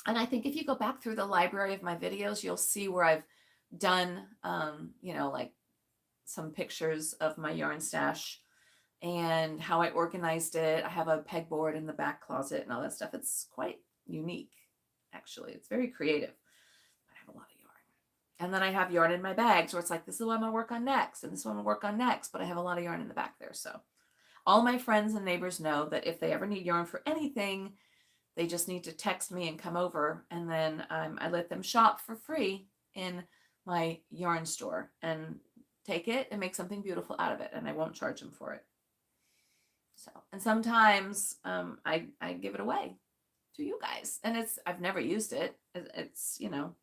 And I think if you go back through the library of my videos, you'll see where I've done, you know, like some pictures of my yarn stash and how I organized it. I have a pegboard in the back closet and all that stuff. It's quite unique, actually. It's very creative. I have a lot of yarn. And then I have yarn in my bags where it's like, this is what I'm going to work on next, and this is what I'm going to work on next, but I have a lot of yarn in the back there. So all my friends and neighbors know that if they ever need yarn for anything, they just need to text me and come over, and then I let them shop for free in my yarn store and take it and make something beautiful out of it, and I won't charge them for it. So, and sometimes I give it away to you guys, and I've never used it. It's, you know,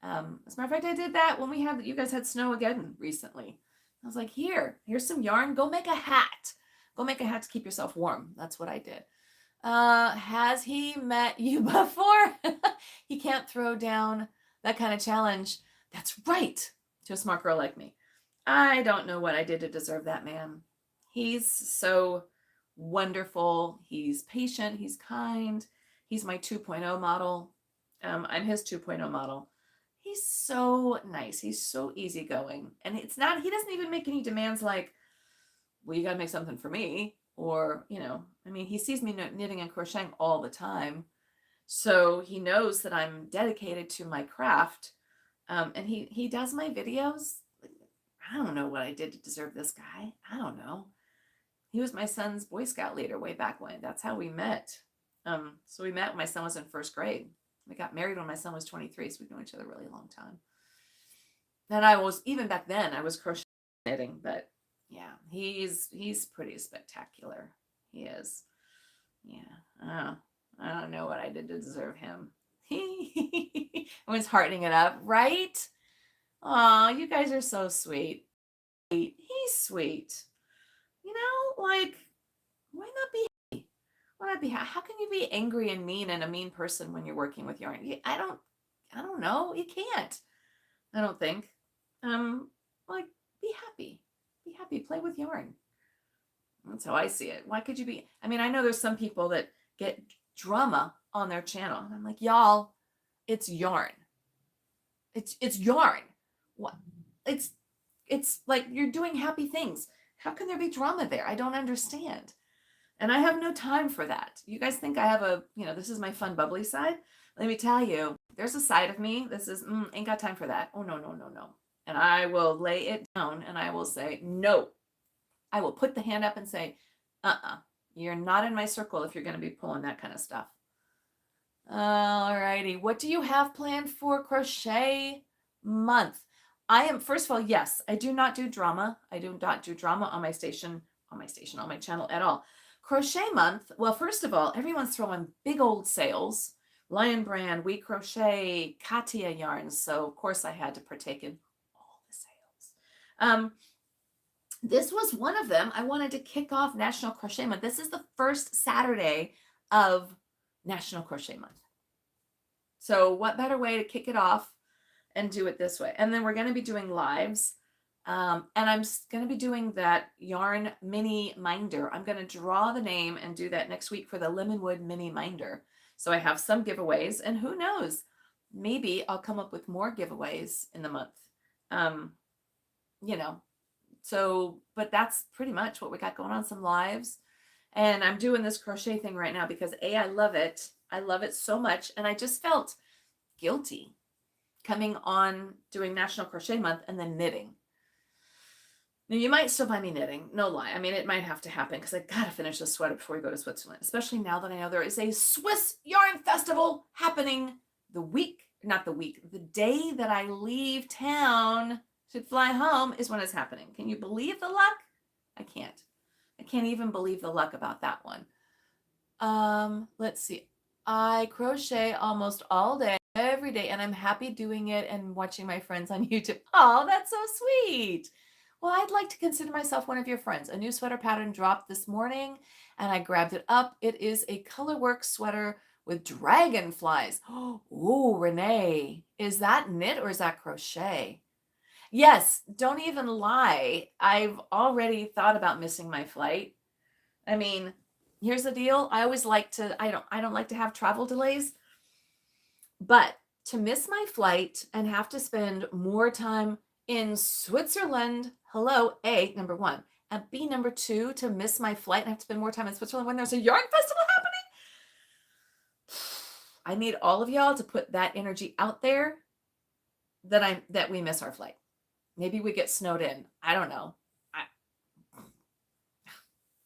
as a matter of fact, I did that when you guys had snow again recently. I was like, here's some yarn. Go make a hat. Go make a hat to keep yourself warm. That's what I did. Has he met you before? He can't throw down that kind of challenge. That's right. To a smart girl like me. I don't know what I did to deserve that man. He's so wonderful. He's patient. He's kind. He's my 2.0 model. I'm his 2.0 model. He's so nice. He's so easygoing. And he doesn't even make any demands like, well, you got to make something for me. Or, you know, I mean, he sees me knitting and crocheting all the time. So he knows that I'm dedicated to my craft. And he does my videos. I don't know what I did to deserve this guy. I don't know. He was my son's Boy Scout leader way back when. That's how we met. So we met when my son was in first grade. We got married when my son was 23. So we've known each other a really long time. And even back then, I was crocheting knitting, but yeah, he's pretty spectacular. He is. Yeah. I don't know what I did to deserve him. I was heartening it up, right? Aw, you guys are so sweet. He's sweet. You know, like, why not be happy? Why not be happy? How can you be angry and mean and a mean person when you're working with yarn? I don't know. You can't. I don't think. Like, be happy. Be happy. Play with yarn. That's how I see it. Why could you be? I mean, I know there's some people that get drama on their channel. And I'm like, y'all, it's yarn. It's yarn. What? It's it's like you're doing happy things. How can there be drama there? I don't understand. And I have no time for that. You guys think I have this is my fun, bubbly side. Let me tell you, there's a side of me. This is, ain't got time for that. Oh, no, no, no, no. And I will lay it down and I will say, no. I will put the hand up and say, you're not in my circle if you're going to be pulling that kind of stuff. All righty. What do you have planned for Crochet Month? First of all, yes, I do not do drama. I do not do drama on my channel at all. Crochet Month, well, first of all, everyone's throwing big old sales. Lion Brand, We Crochet, Katia Yarns. So, of course, I had to partake in all the sales. This was one of them. I wanted to kick off National Crochet Month. This is the first Saturday of National Crochet Month. So what better way to kick it off and do it this way? And then we're going to be doing lives. And I'm going to be doing that yarn mini minder. I'm going to draw the name and do that next week for the Lemonwood mini minder. So I have some giveaways, and who knows, maybe I'll come up with more giveaways in the month. So, but that's pretty much what we got going on, some lives. And I'm doing this crochet thing right now because I love it. I love it so much. And I just felt guilty coming on doing National Crochet Month and then knitting. Now, you might still find me knitting, no lie. I mean, it might have to happen because I got to finish this sweater before we go to Switzerland, especially now that I know there is a Swiss Yarn Festival happening the day that I leave town to fly home is when it's happening. Can you believe the luck? I can't even believe the luck about that one. Let's see. I crochet almost all day, every day, and I'm happy doing it and watching my friends on YouTube. Oh, that's so sweet. Well, I'd like to consider myself one of your friends. A new sweater pattern dropped this morning and I grabbed it up. It is a colorwork sweater with dragonflies. Oh, Renee, is that knit or is that crochet? Yes, don't even lie. I've already thought about missing my flight. I mean, here's the deal. I don't like to have travel delays, but to miss my flight and have to spend more time in Switzerland, number one, and B, number two, to miss my flight and have to spend more time in Switzerland when there's a yarn festival happening. I need all of y'all to put that energy out there that we miss our flight. Maybe we get snowed in. I don't know.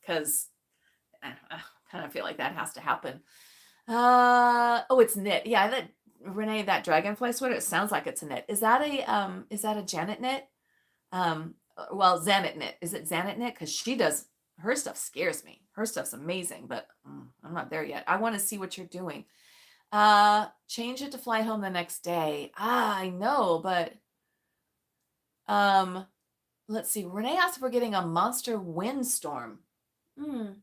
Because I kind of feel like that has to happen. It's knit. Yeah, Renee, that dragonfly sweater, it sounds like it's a knit. Is that a Janet knit? Zanet knit. Is it Zanet knit? Because she does, her stuff scares me. Her stuff's amazing, but I'm not there yet. I want to see what you're doing. Change it to fly home the next day. I know, but let's see. Renee asked if we're getting a monster windstorm. I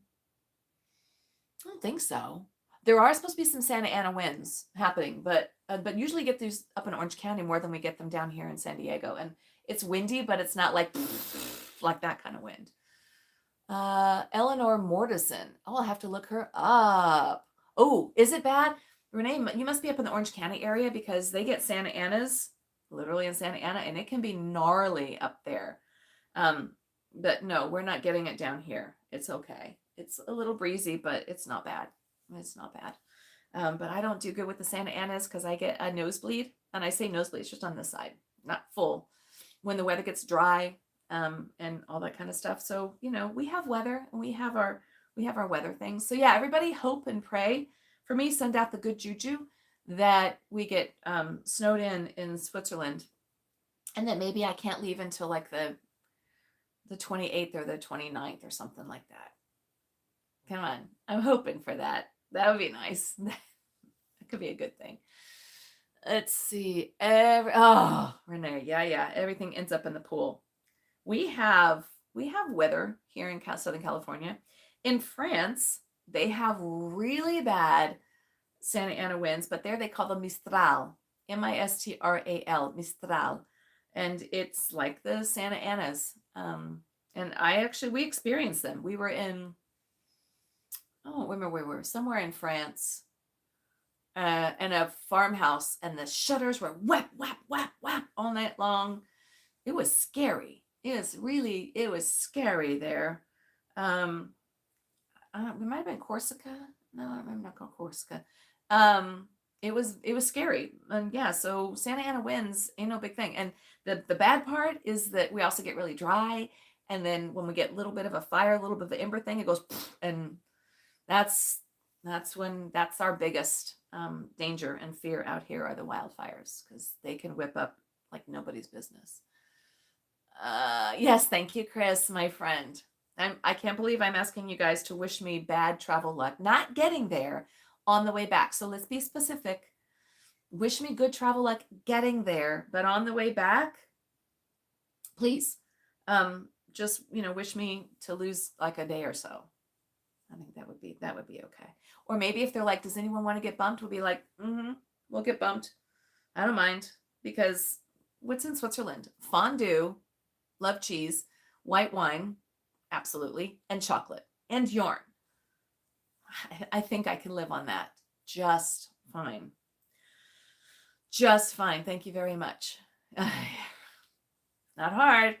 don't think so. There are supposed to be some Santa Ana winds happening, but usually get these up in Orange County more than we get them down here in San Diego. And it's windy, but it's not like that kind of wind. Eleanor Mortison. Oh, I'll have to look her up. Oh, is it bad? Renee, you must be up in the Orange County area because they get Santa Anas, literally in Santa Ana, and it can be gnarly up there. But no, we're not getting it down here. It's okay. It's a little breezy, but it's not bad. It's not bad. But I don't do good with the Santa Anas because I get a nosebleed. And I say nosebleed, it's just on this side, not full. When the weather gets dry, and all that kind of stuff. So, we have weather and we have our weather things. So yeah, everybody hope and pray for me. Send out the good juju that we get snowed in Switzerland. And that maybe I can't leave until like the 28th or the 29th or something like that. Come on. I'm hoping for that. That would be nice. That could be a good thing. Let's see. Renee. Yeah. Everything ends up in the pool. We have weather here in Southern California. In France, they have really bad Santa Ana winds, but there they call them Mistral. Mistral. Mistral. And it's like the Santa Anas. And we experienced them. We were in, remember we were somewhere in France, in a farmhouse, and the shutters were whap, whap, whap, whap all night long. It was scary. it was scary there. Um, we might have been Corsica. No, I remember not called Corsica. Um, it was scary. And yeah, so Santa Ana winds ain't no big thing. And the bad part is that we also get really dry. And then when we get a little bit of a fire, a little bit of the ember thing, it goes and that's that's our biggest danger and fear out here are the wildfires because they can whip up like nobody's business. Yes, thank you, Chris, my friend. I can't believe I'm asking you guys to wish me bad travel luck, not getting there on the way back. So let's be specific. Wish me good travel luck getting there, but on the way back, please, just wish me to lose like a day or so. I think that would be okay. Or maybe if they're like, does anyone want to get bumped? We'll be like, we'll get bumped. I don't mind because what's in Switzerland? Fondue, love cheese, white wine, absolutely, and chocolate and yarn. I think I can live on that just fine. Just fine. Thank you very much. Not hard.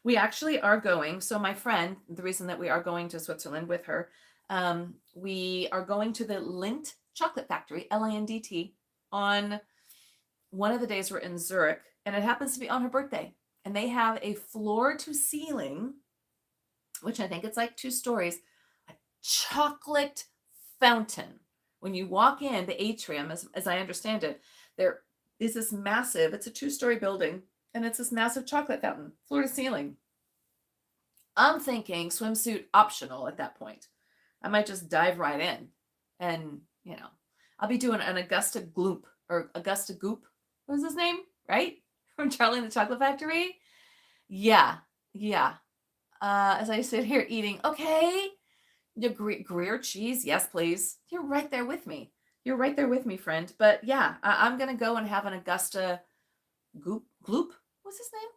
We actually are going. So my friend, the reason that we are going to Switzerland with her, we are going to the Lindt Chocolate Factory, Lindt, on one of the days we're in Zurich, and it happens to be on her birthday. And they have a floor to ceiling, which I think it's like 2 stories, a chocolate fountain. When you walk in the atrium, as I understand it, there is this massive, it's a 2-story building, and it's this massive chocolate fountain, floor to ceiling. I'm thinking swimsuit optional at that point. I might just dive right in and, I'll be doing an Augusta Gloop or Augusta Goop. What was his name? Right? From Charlie and the Chocolate Factory. Yeah. Yeah. As I sit here eating, okay, the Gruyere cheese. Yes, please. You're right there with me. You're right there with me, friend. But yeah, I'm going to go and have an Augusta Goop. Gloop? What's his name?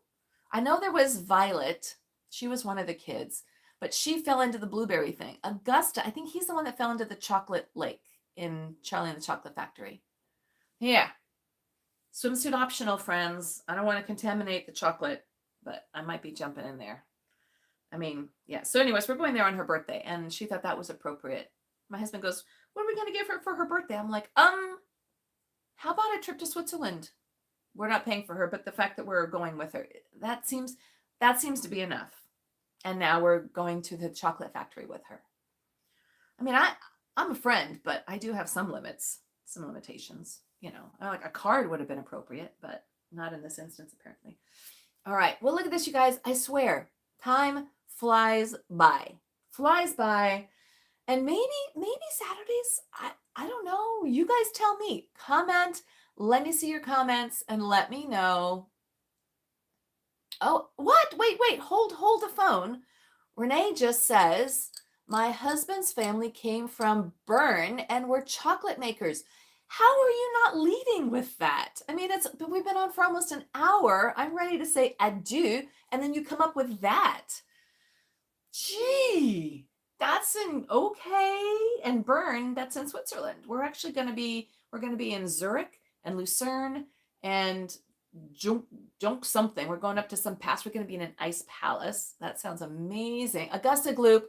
I know there was Violet. She was one of the kids, but she fell into the blueberry thing. Augusta, I think he's the one that fell into the chocolate lake in Charlie and the Chocolate Factory. Yeah. Swimsuit optional, friends. I don't want to contaminate the chocolate, but I might be jumping in there. I mean, yeah. So anyways, we're going there on her birthday, and she thought that was appropriate. My husband goes, what are we going to give her for her birthday? I'm like, how about a trip to Switzerland? We're not paying for her, but the fact that we're going with her, that seems to be enough. And now we're going to the chocolate factory with her. I mean, I'm a friend, but I do have some limits, some limitations. Like a card would have been appropriate, but not in this instance, apparently. All right. Well, look at this, you guys. I swear, time flies by. Flies by. And maybe Saturdays, I don't know. You guys tell me. Comment. Let me see your comments and let me know. Oh, what? Wait. Hold the phone. Renee just says, my husband's family came from Bern and were chocolate makers. How are you not leading with that? I mean, we've been on for almost an hour. I'm ready to say adieu, and then you come up with that. Gee, that's an okay. And Bern, that's in Switzerland. We're actually going to be in Zurich and Lucerne and Junk something. We're going up to some pass. We're going to be in an ice palace. That sounds amazing. Augusta Gloop.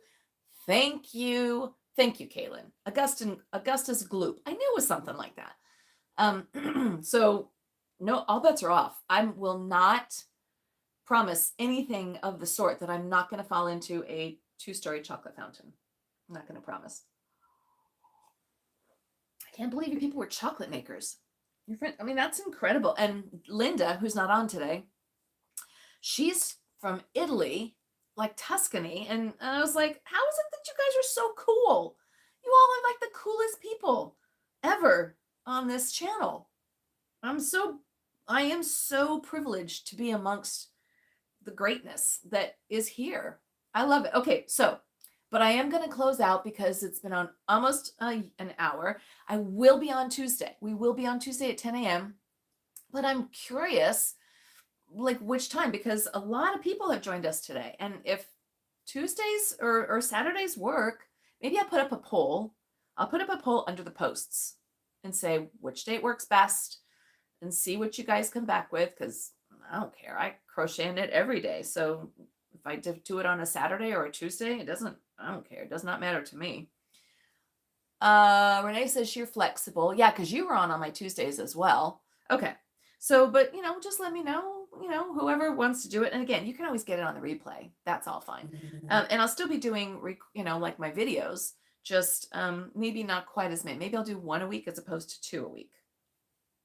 Thank you, Kaylin. Augusta's Gloop. I knew it was something like that. So no, all bets are off. I will not promise anything of the sort that I'm not going to fall into a 2-story chocolate fountain. I'm not going to promise. I can't believe you people were chocolate makers. Your friend, I mean, that's incredible. And Linda, who's not on today, she's from Italy, like Tuscany. And I was like, how is it that you guys are so cool? You all are like the coolest people ever on this channel. I am so privileged to be amongst the greatness that is here. I love it. Okay, but I am going to close out because it's been on almost an hour. I will be on Tuesday. We will be on Tuesday at 10 a.m. But I'm curious, like which time, because a lot of people have joined us today. And if Tuesdays or Saturdays work, maybe I'll put up a poll. I'll put up a poll under the posts and say which date works best and see what you guys come back with, because I don't care. I crochet and knit every day. So if I do it on a Saturday or a Tuesday, I don't care. It does not matter to me. Renee says you're flexible. Yeah, because you were on my Tuesdays as well. Okay. So, but just let me know, whoever wants to do it. And again, you can always get it on the replay. That's all fine. And I'll still be doing, like my videos, just maybe not quite as many. Maybe I'll do 1 a week as opposed to 2 a week.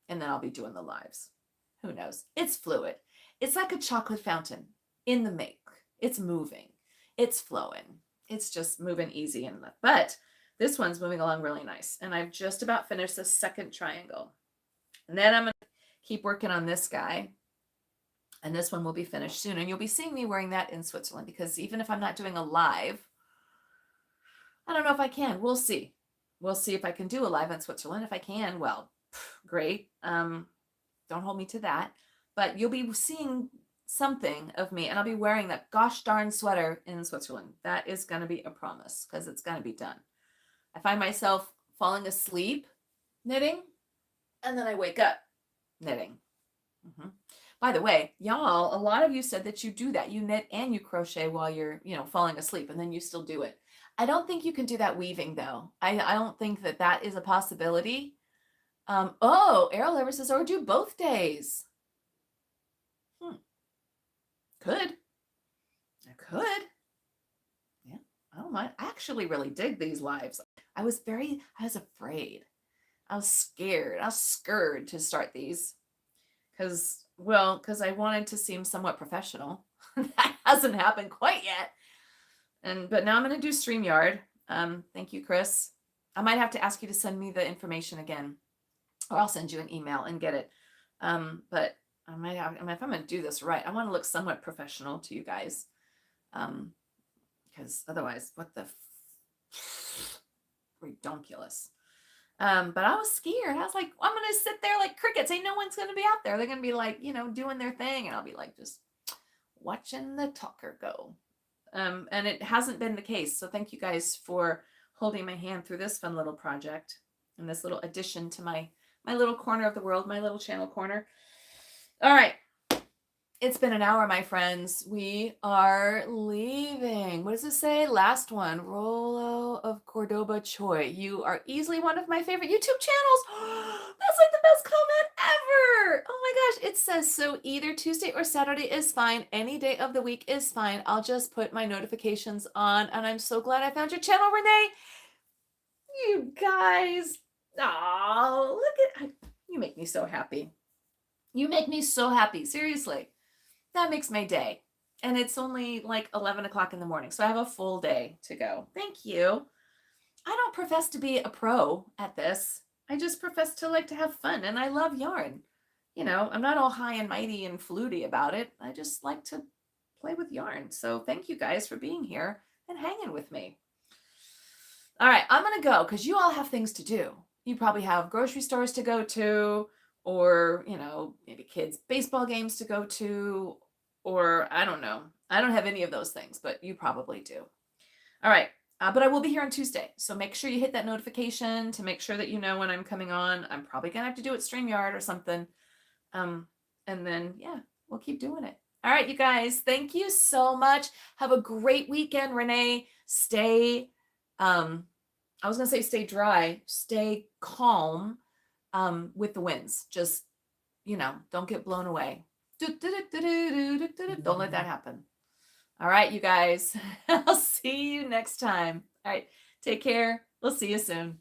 And then I'll be doing the lives. Who knows? It's fluid. It's like a chocolate fountain in the make. It's moving. It's flowing. It's just moving easy. But this one's moving along really nice. And I've just about finished the second triangle. And then I'm going to keep working on this guy. And this one will be finished soon. And you'll be seeing me wearing that in Switzerland, because even if I'm not doing a live, I don't know if I can. We'll see. We'll see if I can do a live in Switzerland. If I can, well, great. Don't hold me to that. But you'll be seeing something of me, and I'll be wearing that gosh darn sweater in Switzerland. That is going to be a promise, because it's going to be done. I find myself falling asleep knitting, and then I wake up knitting. By the way, y'all, a lot of you said that you do that. You knit and you crochet while you're, falling asleep, and then you still do it. I don't think you can do that weaving, though. I don't think that is a possibility. Errol ever says, or do both days. Could. I could. Yeah, I don't mind. I actually really dig these lives. I was afraid. I was scared. I was scared to start these because I wanted to seem somewhat professional. That hasn't happened quite yet. But now I'm going to do StreamYard. Thank you, Chris. I might have to ask you to send me the information again, or I'll send you an email and get it. But if I'm going to do this right, I want to look somewhat professional to you guys. Because otherwise, what the redonkulous. But I was scared. I was like, I'm going to sit there like crickets. Ain't no one's going to be out there. They're going to be like, doing their thing. And I'll be like, just watching the talker go. And it hasn't been the case. So thank you guys for holding my hand through this fun little project and this little addition to my little corner of the world, my little channel corner. All right. It's been an hour, my friends. We are leaving. What does it say? Last one. Rolo of Cordoba Choi. You are easily one of my favorite YouTube channels. That's like the best comment ever. Oh my gosh. It says, so either Tuesday or Saturday is fine. Any day of the week is fine. I'll just put my notifications on. And I'm so glad I found your channel, Renee. You guys. Oh, look at you. Make me so happy. You make me so happy. Seriously. That makes my day. And it's only like 11 o'clock in the morning. So I have a full day to go. Thank you. I don't profess to be a pro at this. I just profess to like to have fun. And I love yarn. I'm not all high and mighty and fluty about it. I just like to play with yarn. So thank you guys for being here and hanging with me. All right, I'm going to go because you all have things to do. You probably have grocery stores to go to, or, maybe kids' baseball games to go to, or I don't know. I don't have any of those things, but you probably do. All right. But I will be here on Tuesday. So make sure you hit that notification to make sure that you know when I'm coming on. I'm probably going to have to do it StreamYard or something. And then, yeah, we'll keep doing it. All right, you guys, thank you so much. Have a great weekend, Renee. Stay, I was going to say stay dry, stay calm. With the winds, just, don't get blown away. Don't let that happen. All right, you guys, I'll see you next time. All right, take care. We'll see you soon.